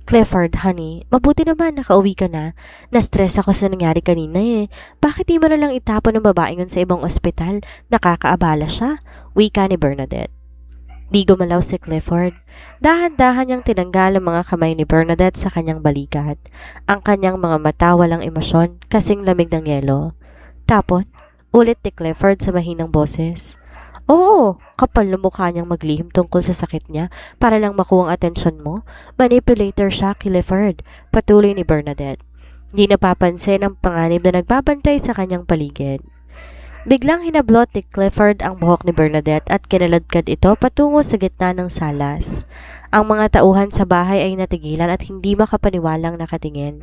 "Clifford, honey, mabuti naman nakauwi ka na. Na-stress ako sa nangyari kanina eh. Bakit di mo na lang itapon ng babaeng yun sa ibang ospital? Nakakaabala siya," wika ni Bernadette. Di gumalaw si Clifford. Dahan-dahan niyang tinanggal ang mga kamay ni Bernadette sa kanyang balikat. Ang kanyang mga mata walang emosyon, kasing lamig ng yelo. Tapon, ulit ni Clifford sa mahinang boses. Oo, kapal na mukha niyang maglihim tungkol sa sakit niya para lang makuha ang atensyon mo. Manipulator siya, Clifford, patuloy ni Bernadette. Di napapansin ang panganib na nagbabantay sa kanyang paligid. Biglang hinablot ni Clifford ang buhok ni Bernadette at kinaladkad ito patungo sa gitna ng salas. Ang mga tauhan sa bahay ay natigilan at hindi makapaniwalang nakatingin.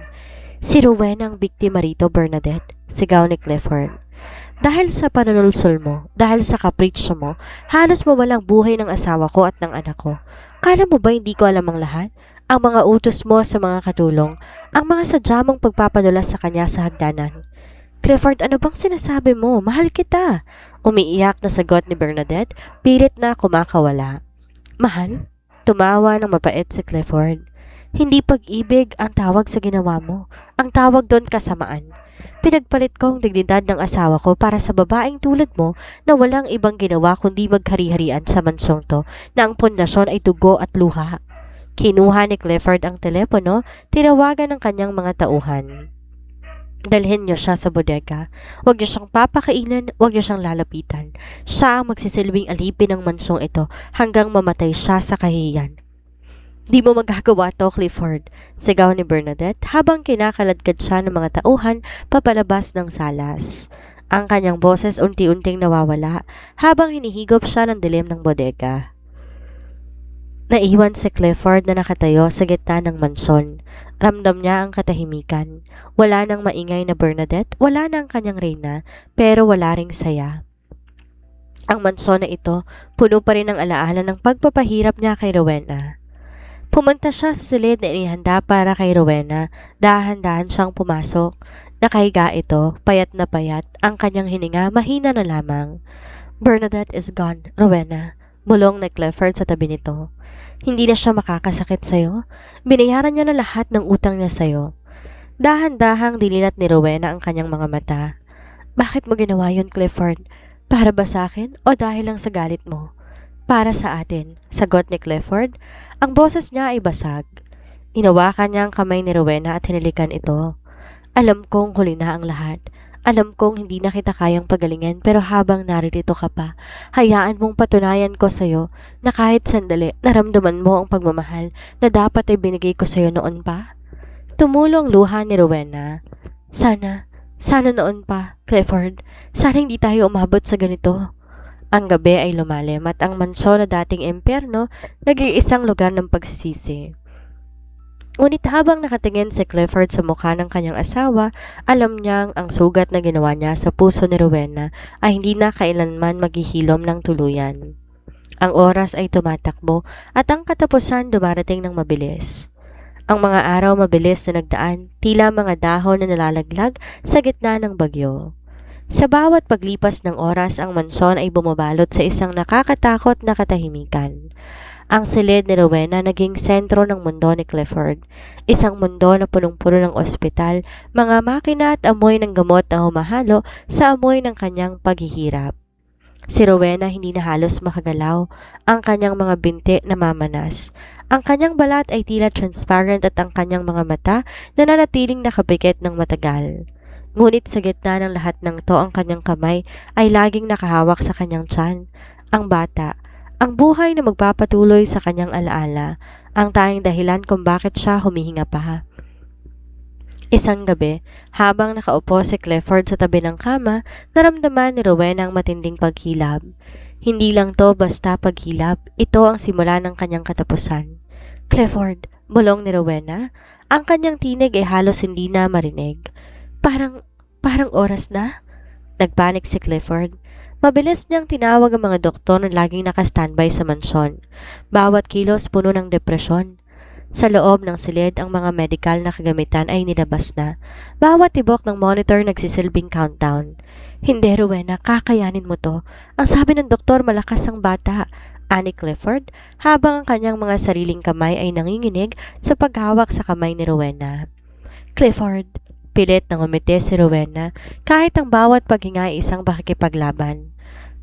Si Rowena ang biktima rito, Bernadette, sigaw ni Clifford. Dahil sa panunulsol mo, dahil sa kapritsyo mo, halos mawalang buhay ng asawa ko at ng anak ko. Kala mo ba hindi ko alam ang lahat? Ang mga utos mo sa mga katulong, ang mga sadyamang pagpapadulas sa kanya sa hagdanan. Clifford, ano bang sinasabi mo? Mahal kita. Umiiyak na sagot ni Bernadette, pilit na kumakawala. Mahal? Tumawa ng mapait si Clifford. Hindi pag-ibig ang tawag sa ginawa mo. Ang tawag doon kasamaan. Pinagpalit ko ang dignidad ng asawa ko para sa babaeng tulad mo na walang ibang ginawa kundi maghari-harian sa mansong to na ang pundasyon ay dugo at luha. Kinuha ni Clifford ang telepono, tinawagan ng kanyang mga tauhan. Dalhin niyo siya sa bodega. Huwag niyo siyang papakainin, huwag niyo siyang lalapitan. Siya ang magsisilbing alipin ng mansong ito hanggang mamatay siya sa kahihiyan. Di mo magagawa to, Clifford, sigaw ni Bernadette habang kinakaladkad siya ng mga tauhan papalabas ng salas. Ang kanyang boses unti-unting nawawala habang hinihigop siya ng dilim ng bodega. Naiwan si Clifford na nakatayo sa gitna ng mansyon. Ramdam niya ang katahimikan. Wala nang maingay na Bernadette, wala nang kanyang reyna, pero wala ring saya. Ang mansyon na ito, puno pa rin ng alaala ng pagpapahirap niya kay Rowena. Pumunta siya sa silid na inihanda para kay Rowena. Dahan-dahan siyang pumasok. Nakahiga ito, payat na payat, ang kanyang hininga mahina na lamang. Bernadette is gone, Rowena. Bulong ni Clifford sa tabi nito. Hindi na siya makakasakit sa'yo. Binayaran niya na lahat ng utang niya sa'yo. Dahan-dahang dinilat ni Rowena ang kanyang mga mata. Bakit mo ginawa yun, Clifford? Para ba sa akin o dahil lang sa galit mo? Para sa atin, sagot ni Clifford. Ang boses niya ay basag. Inawakan niya ang kamay ni Rowena at hinalikan ito. Alam kong huli na ang lahat. Alam kong hindi na kita kayang pagalingin pero habang naririto ka pa, hayaan mong patunayan ko sa'yo na kahit sandali naramdaman mo ang pagmamahal na dapat ay binigay ko sa'yo noon pa. Tumulong luha ni Rowena. Sana noon pa, Clifford. Sana hindi tayo umabot sa ganito. Ang gabi ay lumalim at ang mansyon na dating impyerno naging isang lugar ng pagsisisi. Ngunit habang nakatingin si Clifford sa mukha ng kanyang asawa, alam niyang ang sugat na ginawa niya sa puso ni Rowena ay hindi na kailanman maghihilom ng tuluyan. Ang oras ay tumatakbo at ang katapusan dumarating ng mabilis. Ang mga araw mabilis na nagdaan, tila mga dahon na nalalaglag sa gitna ng bagyo. Sa bawat paglipas ng oras, ang mansyon ay bumabalot sa isang nakakatakot na katahimikan. Ang silid ni Rowena naging sentro ng mundo ni Clifford. Isang mundo na punong-puno ng ospital, mga makina at amoy ng gamot na humahalo sa amoy ng kanyang paghihirap. Si Rowena hindi na halos makagalaw, ang kanyang mga binti namamanas. Ang kanyang balat ay tila transparent at ang kanyang mga mata nananatiling nakapikit ng matagal. Ngunit sa gitna ng lahat ng to, ang kanyang kamay ay laging nakahawak sa kanyang tiyan. Ang bata, ang buhay na magpapatuloy sa kanyang alaala, ang tanging dahilan kung bakit siya humihinga pa. Isang gabi, habang nakaupo si Clifford sa tabi ng kama, naramdaman ni Rowena ang matinding paghilab. Hindi lang to basta paghilab, ito ang simula ng kanyang katapusan. Clifford, bulong ni Rowena, ang kanyang tinig ay halos hindi na marinig. Parang oras na? Nagpanik si Clifford. Mabilis niyang tinawag ang mga doktor na laging nakastandby sa mansyon. Bawat kilos puno ng depresyon. Sa loob ng silid, ang mga medical na kagamitan ay nilabas na. Bawat tibok ng monitor nagsisilbing countdown. Hindi, Rowena, kakayanin mo to. Ang sabi ng doktor, malakas ang bata. Ani Clifford, habang ang kanyang mga sariling kamay ay nanginginig sa paghawak sa kamay ni Rowena. Clifford, pilit na ngumiti si Rowena kahit ang bawat paghinga ay isang pakikipaglaban.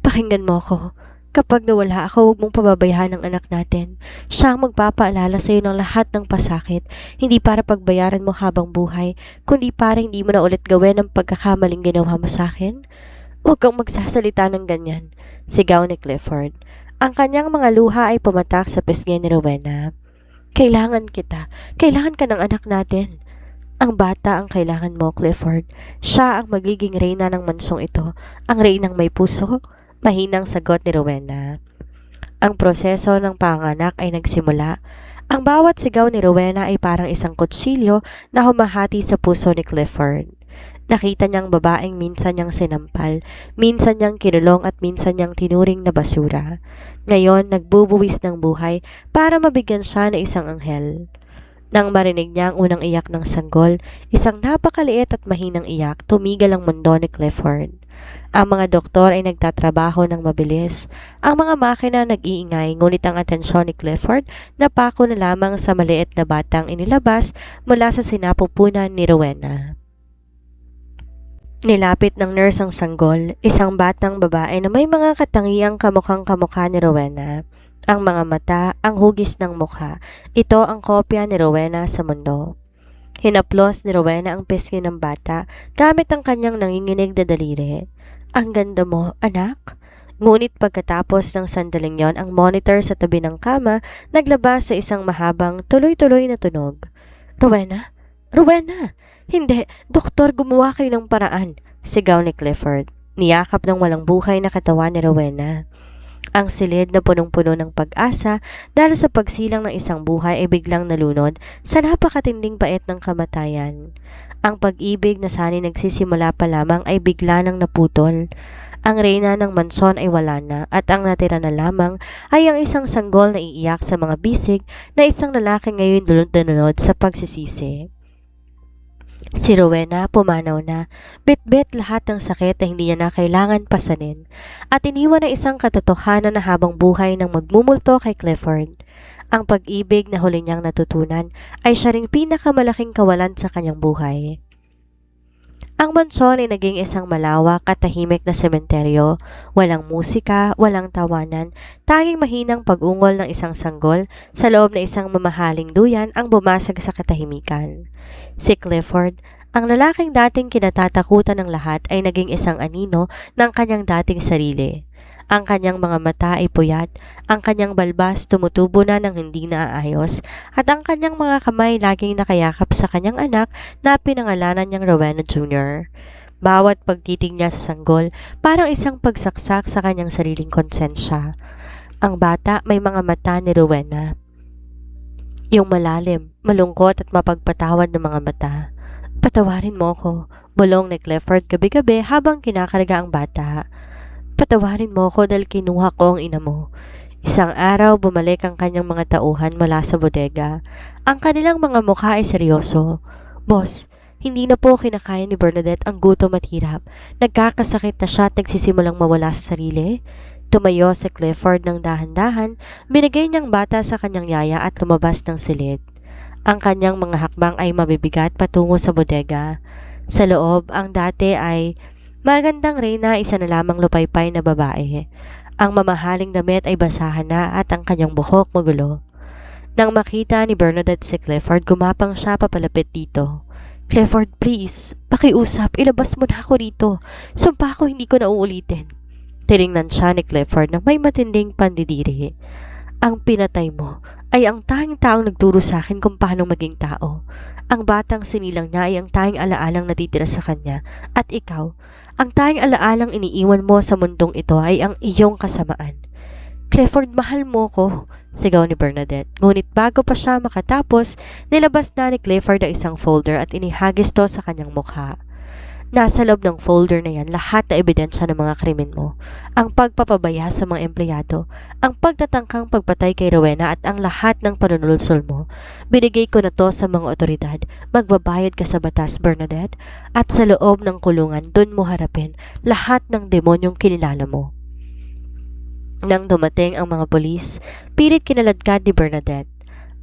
Pakinggan mo ko. Kapag nawala ako, huwag mong pababayaan ang anak natin. Siya ang magpapaalala sa iyo ng lahat ng pasakit, hindi para pagbayaran mo habang buhay, kundi para hindi mo na ulit gawin ang pagkakamaling ginawa mo sa akin. Huwag kang magsasalita ng ganyan, sigaw ni Clifford. Ang kanyang mga luha ay pumatak sa pisngi ni Rowena. Kailangan kita. Kailangan ka ng anak natin. Ang bata ang kailangan mo, Clifford. Siya ang magiging reyna ng mansong ito. Ang reynang may puso. Mahinang sagot ni Rowena. Ang proseso ng panganak ay nagsimula. Ang bawat sigaw ni Rowena ay parang isang kutsilyo na humahati sa puso ni Clifford. Nakita niyang babaeng minsan niyang sinampal, minsan niyang kinulong at minsan niyang tinuring na basura. Ngayon, nagbubuwis ng buhay para mabigyan siya ng isang anghel. Nang marinig niya ang unang iyak ng sanggol, isang napakaliit at mahinang iyak, tumigil ang mundo ni Clifford. Ang mga doktor ay nagtatrabaho ng mabilis. Ang mga makina nag-iingay, ngunit ang atensyon ni Clifford napako na lamang sa maliit na batang inilabas mula sa sinapupunan ni Rowena. Nilapit ng nurse ang sanggol, isang batang babae na may mga katangiang kamukhang kamukha ni Rowena. Ang mga mata, ang hugis ng mukha. Ito ang kopya ni Rowena sa mundo. Hinaplos ni Rowena ang pisngi ng bata gamit ang kanyang nanginginig na daliri. Ang ganda mo, anak. Ngunit pagkatapos ng sandaling yon, ang monitor sa tabi ng kama naglabas sa isang mahabang tuloy-tuloy na tunog. Rowena? Rowena! Hindi, doktor, gumawa kayo ng paraan, sigaw ni Clifford. Niyakap ng walang buhay na katawan ni Rowena. Ang silid na punong-puno ng pag-asa dahil sa pagsilang ng isang buhay ay biglang nalunod sa napakatinding pait ng kamatayan. Ang pag-ibig na sana'y nagsisimula pa lamang ay bigla nang naputol. Ang reyna ng mansyon ay wala na at ang natira na lamang ay ang isang sanggol na iiyak sa mga bisig na isang lalaki ngayon dulot-dunod sa pagsisisi. Si Rowena pumanaw na, bit-bit lahat ng sakit na hindi niya na kailangan pasanin, at iniwan na isang katotohanan na habang buhay ng magmumulto kay Clifford. Ang pag-ibig na huli niyang natutunan ay siya ring pinakamalaking kawalan sa kanyang buhay. Ang mansyon ay naging isang malawak at tahimik na sementeryo. Walang musika, walang tawanan, tanging mahinang pag-ungol ng isang sanggol sa loob na isang mamahaling duyan ang bumasag sa katahimikan. Si Clifford, ang lalaking dating kinatatakutan ng lahat, ay naging isang anino ng kanyang dating sarili. Ang kanyang mga mata ay puyat, ang kanyang balbas tumutubo na ng hindi naaayos, at ang kanyang mga kamay laging nakayakap sa kanyang anak na pinangalanan niyang Rowena Jr. Bawat pagtitig niya sa sanggol, parang isang pagsaksak sa kanyang sariling konsensya. Ang bata may mga mata ni Rowena. Yung malalim, malungkot at mapagpatawad ng mga mata. Patawarin mo ko, bulong ni Clifford gabi-gabi habang kinakarga ang bata. Patawarin mo ko dahil kinuha ko ang ina mo. Isang araw, bumalik ang kanyang mga tauhan mula sa bodega. Ang kanilang mga mukha ay seryoso. Boss, hindi na po kinakaya ni Bernadette ang gutom at hirap. Nagkakasakit na siya at nagsisimulang mawala sa sarili. Tumayo si Clifford ng dahan-dahan, binigay niyang bata sa kanyang yaya at lumabas ng silid. Ang kanyang mga hakbang ay mabibigat patungo sa bodega. Sa loob, ang dati ay magandang reyna, isa na lamang lupaypay na babae. Ang mamahaling damit ay basahan na at ang kanyang buhok magulo. Nang makita ni Bernadette si Clifford, gumapang siya papalapit dito. Clifford, please, pakiusap, ilabas mo na ako rito. Sumpa ko hindi ko na uulitin. Tiningnan siya ni Clifford na may matinding pandidiri. Ang pinatay mo ay ang tanging taong nagturo sa akin kung paano maging tao. Ang batang sinilang niya ay ang tanging alaalang natitira sa kanya. At ikaw, ang tanging alaalang iniiwan mo sa mundong ito ay ang iyong kasamaan. Clifford, mahal mo ko, sigaw ni Bernadette. Ngunit bago pa siya makatapos, nilabas na ni Clifford ang isang folder at inihagis to sa kanyang mukha. Nasa loob ng folder na yan lahat na ebidensya ng mga krimen mo. Ang pagpapabaya sa mga empleyado, ang pagtatangkang pagpatay kay Rowena at ang lahat ng panunulsol mo. Binigay ko na to sa mga otoridad. Magbabayad ka sa batas, Bernadette. At sa loob ng kulungan, dun mo harapin lahat ng demonyong kinilala mo. Nang dumating ang mga polis, pilit kinaladkad ni Bernadette.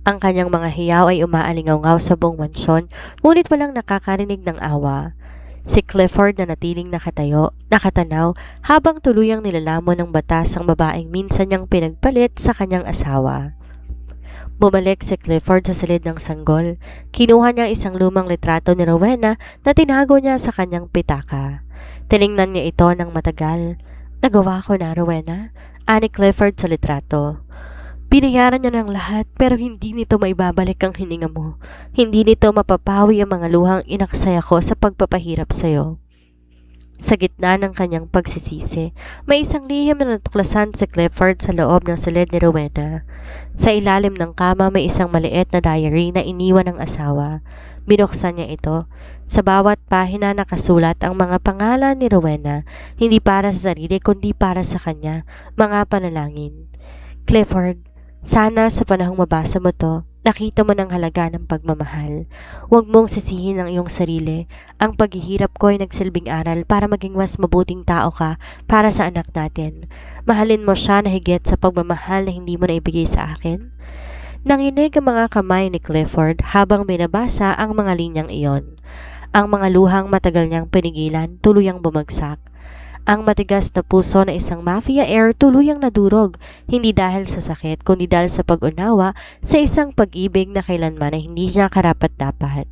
Ang kanyang mga hiyaw ay umaalingaw-ngaw sa buong mansyon, ngunit walang nakakarinig ng awa. Si Clifford na natiling nakatanaw habang tuluyang nilalamon ng batas ang babaeng minsan niyang pinagpalit sa kanyang asawa. Bumalik si Clifford sa silid ng sanggol. Kinuha niya isang lumang litrato ni Rowena na tinago niya sa kanyang pitaka. Tiningnan niya ito ng matagal. Nagawa ko na, Rowena, ani Clifford sa litrato. Binayaran niya ng lahat pero hindi nito maibabalik ang hininga mo. Hindi nito mapapawi ang mga luhang inaksaya ko sa pagpapahirap sa'yo. Sa gitna ng kanyang pagsisisi, may isang lihim na natuklasan si Clifford sa loob ng silid ni Rowena. Sa ilalim ng kama may isang maliit na diary na iniwan ng asawa. Binuksan niya ito. Sa bawat pahina nakasulat ang mga pangalan ni Rowena, hindi para sa sarili kundi para sa kanya, mga panalangin. Clifford, sana sa panahong mabasa mo to, nakita mo ng halaga ng pagmamahal. Huwag mong sisihin ang iyong sarili. Ang paghihirap ko ay nagsilbing aral para maging mas mabuting tao ka para sa anak natin. Mahalin mo siya na higit sa pagmamahal na hindi mo na ibigay sa akin. Nanginig ang mga kamay ni Clifford habang binabasa ang mga linyang iyon. Ang mga luhang matagal niyang pinigilan tuluyang bumagsak. Ang matigas na puso na isang mafia heir tuluyang nadurog, hindi dahil sa sakit kundi dahil sa pag-unawa sa isang pag-ibig na kailanman ay hindi niya karapat-dapat.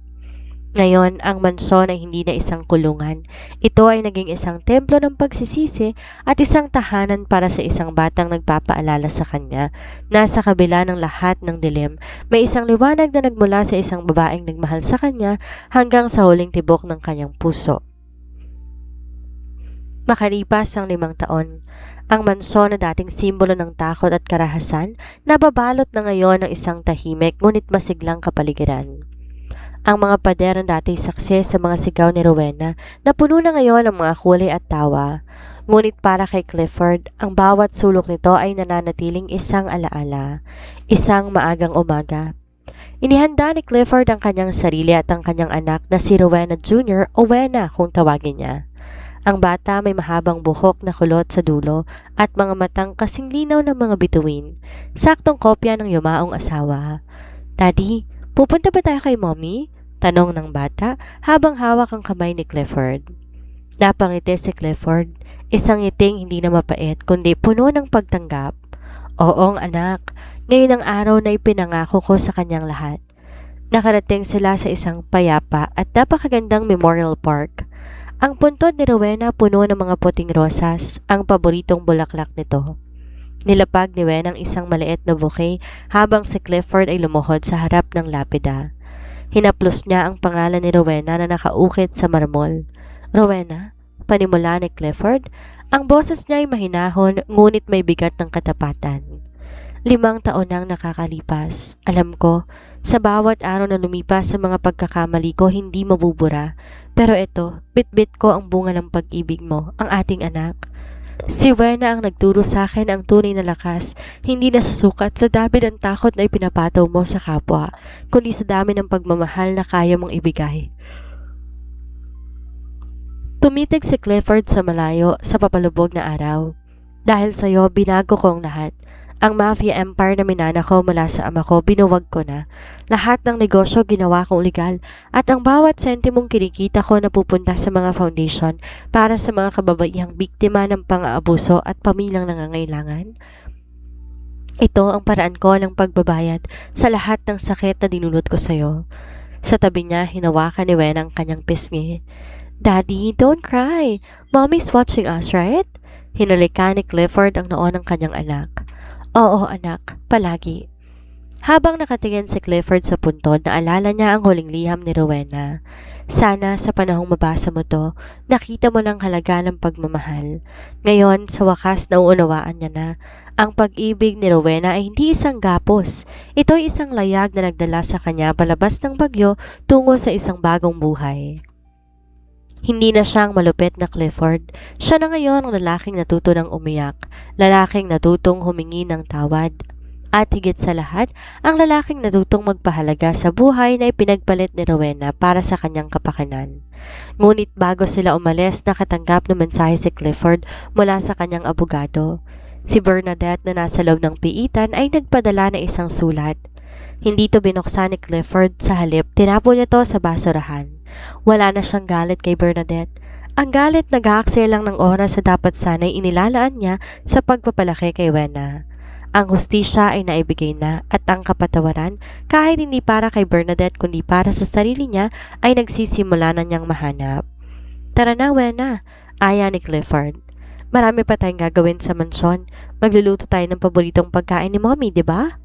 Ngayon, ang mansyon ay hindi na isang kulungan. Ito ay naging isang templo ng pagsisisi at isang tahanan para sa isang batang nagpapaalala sa kanya na sa kabila ng lahat ng dilim, may isang liwanag na nagmula sa isang babaeng nagmahal sa kanya hanggang sa huling tibok ng kanyang puso. Makalipas ang 5 taon, ang mansyon na dating simbolo ng takot at karahasan, nababalot na ngayon ng isang tahimik ngunit masiglang kapaligiran. Ang mga pader ang dati saksi sa mga sigaw ni Rowena na puno na ngayon ng mga kulay at tawa. Ngunit para kay Clifford, ang bawat sulok nito ay nananatiling isang alaala, isang maagang umaga. Inihanda ni Clifford ang kanyang sarili at ang kanyang anak na si Rowena Jr. o Wena kung tawagin niya. Ang bata may mahabang buhok na kulot sa dulo at mga matang kasing linaw ng mga bituin. Saktong kopya ng yumaong asawa. Daddy, pupunta ba tayo kay Mommy? Tanong ng bata habang hawak ang kamay ni Clifford. Napangiti si Clifford, isang ngiting hindi na mapait kundi puno ng pagtanggap. Oong anak, ngayon ang araw na ipinangako ko sa kanyang lahat. Nakarating sila sa isang payapa at napakagandang memorial park. Ang puntod ni Rowena puno ng mga puting rosas, ang paboritong bulaklak nito. Nilapag ni Wen ang isang maliit na bouquet habang si Clifford ay lumuhod sa harap ng lapida. Hinaplos niya ang pangalan ni Rowena na nakaukit sa marmol. Rowena, panimula ni Clifford, ang boses niya ay mahinahon ngunit may bigat ng katapatan. 5 taon nang nakakalipas. Alam ko, sa bawat araw na lumipas sa mga pagkakamali ko hindi mabubura. Pero ito, bit-bit ko ang bunga ng pag-ibig mo, ang ating anak. Si Wena ang nagturo sa akin ang tunay na lakas, hindi na susukat sa dami ng takot na ipinapataw mo sa kapwa, kundi sa dami ng pagmamahal na kaya mong ibigay. Tumitig si Clifford sa malayo sa papalubog na araw. Dahil sa'yo, binago ko ang lahat. Ang mafia empire na minana ko mula sa ama ko, binuwag ko na. Lahat ng negosyo ginawa kong legal at ang bawat sentimong kinikita ko napupunta sa mga foundation para sa mga kababaihang biktima ng pang-aabuso at pamilyang nangangailangan. Ito ang paraan ko ng pagbabayad sa lahat ng sakit na dinulot ko sa'yo. Sa tabi niya, hinawakan ni Wen ang kanyang pisngi. Daddy, don't cry. Mommy's watching us, right? Hinalika ni Clifford ang noo ng kanyang anak. Oo anak, palagi. Habang nakatingin si Clifford sa puntod, naalala niya ang huling liham ni Rowena. Sana sa panahong mabasa mo to, nakita mo ng halaga ng pagmamahal. Ngayon, sa wakas nauunawaan niya na, ang pag-ibig ni Rowena ay hindi isang gapos. Ito ay isang layag na nagdala sa kanya palabas ng bagyo tungo sa isang bagong buhay. Hindi na siyang malupit na Clifford. Siya na ngayon ang lalaking natuto ng umiyak, lalaking natutong humingi ng tawad. At higit sa lahat, ang lalaking natutong magpahalaga sa buhay na ipinagpalit ni Rowena para sa kanyang kapakanan. Ngunit bago sila umalis, nakatanggap ng mensahe si Clifford mula sa kanyang abogado. Si Bernadette na nasa loob ng piitan ay nagpadala ng isang sulat. Hindi to binuksan ni Clifford, sa halip tinapon niya to sa basurahan. Wala na siyang galit kay Bernadette. Ang galit nag-aaksaya lang ng oras sa dapat sana'y inilalaan niya sa pagpapalaki kay Wena. Ang hustisya ay naibigay na at ang kapatawaran, kahit hindi para kay Bernadette kundi para sa sarili niya, ay nagsisimula na niyang mahanap. Tara na, Wena. Aya ni Clifford. Marami pa tayong gagawin sa mansyon. Magluluto tayo ng paboritong pagkain ni Mommy, di ba?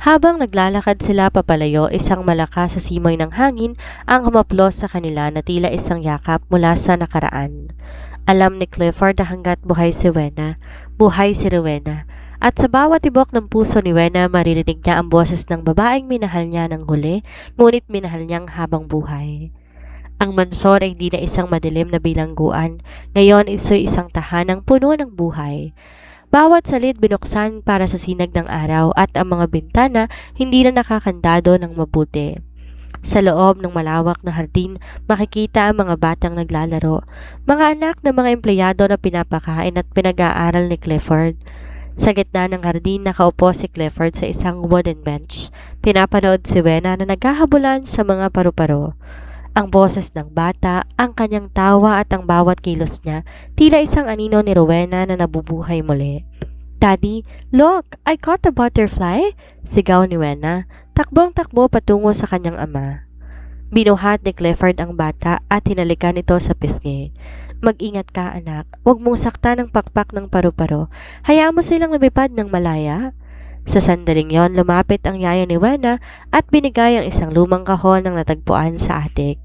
Habang naglalakad sila papalayo, isang malakas sa simoy ng hangin ang humaplos sa kanila na tila isang yakap mula sa nakaraan. Alam ni Clifford na hanggat buhay si Rowena. At sa bawat tibok ng puso ni Wena, maririnig niya ang boses ng babaeng minahal niya ng huli, ngunit minahal niyang habang buhay. Ang mansyon ay hindi na isang madilim na bilangguan, ngayon ito'y isang tahanang puno ng buhay. Bawat salid binuksan para sa sinag ng araw at ang mga bintana hindi na nakakandado ng mabuti. Sa loob ng malawak na hardin, makikita ang mga batang naglalaro, mga anak ng mga empleyado na pinapakain at pinag-aaral ni Clifford. Sa gitna ng hardin, nakaupo si Clifford sa isang wooden bench. Pinapanood si Wena na naghahabulan sa mga paru-paro. Ang boses ng bata, ang kanyang tawa at ang bawat kilos niya, tila isang anino ni Rowena na nabubuhay muli. "Daddy, look! I caught a butterfly!" Sigaw ni Wena, takbong-takbo patungo sa kanyang ama. Binuhat ni Clifford ang bata at hinalikan ito sa pisngi. "Mag-ingat ka, anak. Huwag mong saktan ang pakpak ng paru-paro. Hayaan mo silang lumipad ng malaya." Sa sandaling yon, lumapit ang yaya ni Wena at binigay ang isang lumang kahon ng natagpuan sa attic.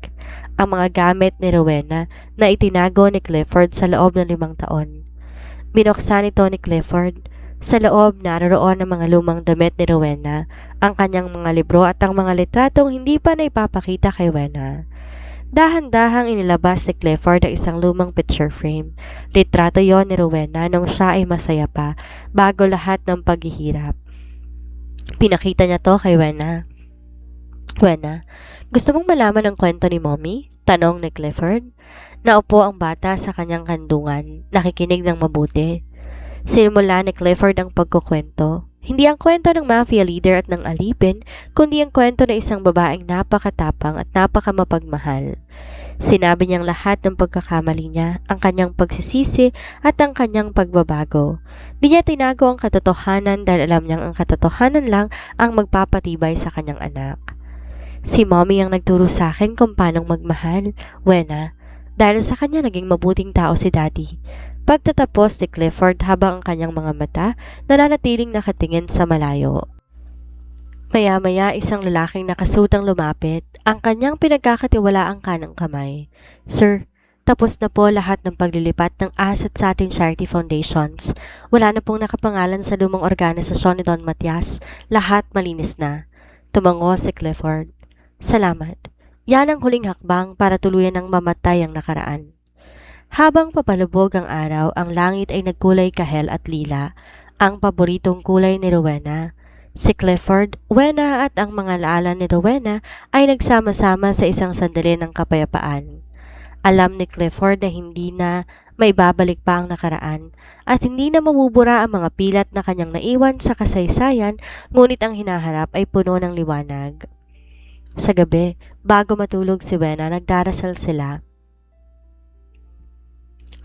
Ang mga gamit ni Rowena na itinago ni Clifford sa loob ng 5 taon. Binuksan ito ni Clifford. Sa loob, naroon ang mga lumang damit ni Rowena, ang kanyang mga libro at ang mga litratong hindi pa naipapakita kay Wena. Dahan-dahang inilabas ni Clifford ang isang lumang picture frame. Litrato yon ni Rowena nung siya ay masaya pa, bago lahat ng paghihirap. Pinakita niya to kay Wena. "Wena, gusto mong malaman ang kwento ni Mommy?" Tanong ni Clifford. Naupo ang bata sa kanyang kandungan, nakikinig ng mabuti. Sinimula ni Clifford ang pagkukwento. Hindi ang kwento ng mafia leader at ng alipin, kundi ang kwento ng isang babaeng napakatapang at napakamapagmahal. Sinabi niyang lahat ng pagkakamali niya, ang kanyang pagsisisi at ang kanyang pagbabago. Di niya tinago ang katotohanan dahil alam niyang ang katotohanan lang ang magpapatibay sa kanyang anak. "Si Mommy ang nagturo sa akin kung paanong magmahal, Wena. Dahil sa kanya naging mabuting tao si Daddy." Pagtatapos ni Clifford habang ang kanyang mga mata nananatiling nakatingin sa malayo. Maya-maya isang lalaking nakasutang lumapit, ang kanyang pinagkakatiwalaang kanang kamay. "Sir, tapos na po lahat ng paglilipat ng asset sa ating charity foundations. Wala na pong nakapangalan sa lumang organisasyon ni Don Matias. Lahat malinis na." Tumango si Clifford. "Salamat. Yan ang huling hakbang para tuluyan ng mamatay ang nakaraan." Habang papalubog ang araw, ang langit ay nagkulay kahel at lila, ang paboritong kulay ni Rowena. Si Clifford, Wena at ang mga alaala ni Rowena ay nagsama-sama sa isang sandali ng kapayapaan. Alam ni Clifford na hindi na may babalik pa ang nakaraan at hindi na mabubura ang mga pilat na kanyang naiwan sa kasaysayan, ngunit ang hinaharap ay puno ng liwanag. Sa gabi, bago matulog si Wena, nagdarasal sila.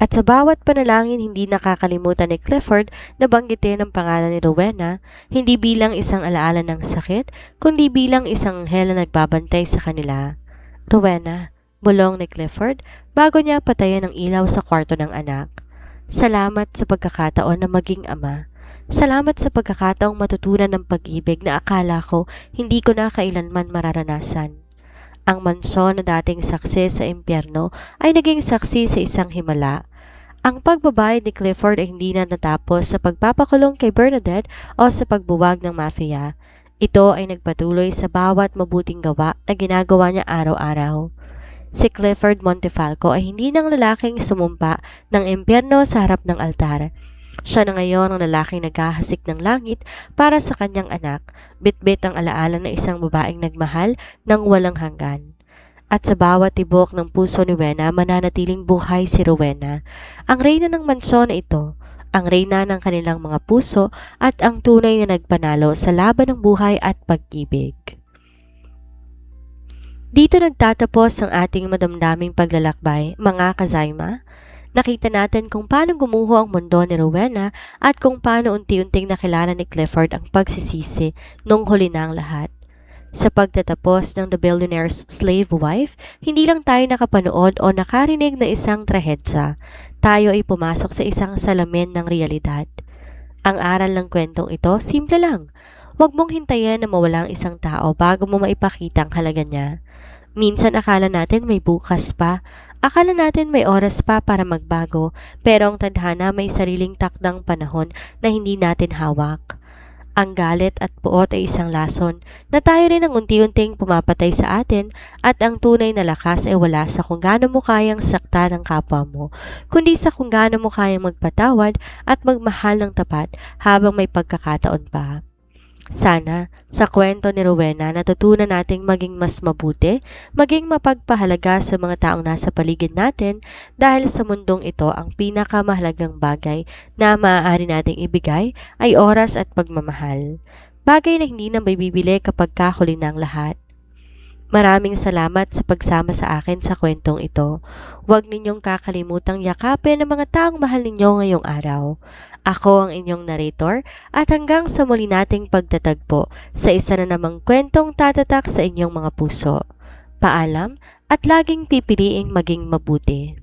At sa bawat panalangin, hindi nakakalimutan ni Clifford na banggitin ang pangalan ni Rowena, hindi bilang isang alaala ng sakit, kundi bilang isang anghel na nagbabantay sa kanila. "Rowena," bulong ni Clifford bago niya patayin ang ilaw sa kwarto ng anak. "Salamat sa pagkakataon na maging ama. Salamat sa pagkakataong matutunan ng pag-ibig na akala ko hindi ko na kailanman mararanasan." Ang mansyon na dating saksi sa impyerno ay naging saksi sa isang himala. Ang pagbabayad ni Clifford ay hindi na natapos sa pagpapakulong kay Bernadette o sa pagbuwag ng mafia. Ito ay nagpatuloy sa bawat mabuting gawa na ginagawa niya araw-araw. Si Clifford Montefalco ay hindi ng lalaking sumumpa ng impyerno sa harap ng altar. Siya na ngayon ang lalaking naghahasik ng langit para sa kanyang anak, bitbit ang alaala ng isang babaeng nagmahal ng walang hanggan. At sa bawat tibok ng puso ni Wena, mananatiling buhay si Rowena, ang reyna ng mansyon na ito, ang reyna ng kanilang mga puso at ang tunay na nagpanalo sa laban ng buhay at pag-ibig. Dito nagtatapos ang ating madamdaming paglalakbay, mga kazayma. Nakita natin kung paano gumuho ang mundo ni Rowena at kung paano unti-unting nakilala ni Clifford ang pagsisisi nung huli na ang lahat. Sa pagtatapos ng The Billionaire's Slave Wife, hindi lang tayo nakapanood o nakarinig na isang trahedya. Tayo ay pumasok sa isang salamin ng realidad. Ang aral ng kwentong ito, simple lang. Huwag mong hintayin na mawala ang isang tao bago mo maipakita ang halaga niya. Minsan akala natin may bukas pa. Akala natin may oras pa para magbago, pero ang tadhana may sariling takdang panahon na hindi natin hawak. Ang galit at puot ay isang lason na tayo rin ang unti-unting pumapatay sa atin at ang tunay na lakas ay wala sa kung gaano mo kayang sakta ng kapwa mo, kundi sa kung gaano mo kayang magpatawad at magmahal ng tapat habang may pagkakataon pa. Sana, sa kwento ni Rowena, natutunan nating maging mas mabuti, maging mapagpahalaga sa mga taong nasa paligid natin dahil sa mundong ito ang pinakamahalagang bagay na maaari nating ibigay ay oras at pagmamahal. Bagay na hindi na may bibili kapag kahuli na ang lahat. Maraming salamat sa pagsama sa akin sa kwentong ito. Huwag ninyong kakalimutang yakapin ang mga taong mahal ninyo ngayong araw. Ako ang inyong narrator at hanggang sa muli nating pagtatagpo sa isa na namang kwentong tatatak sa inyong mga puso. Paalam at laging pipiliing maging mabuti.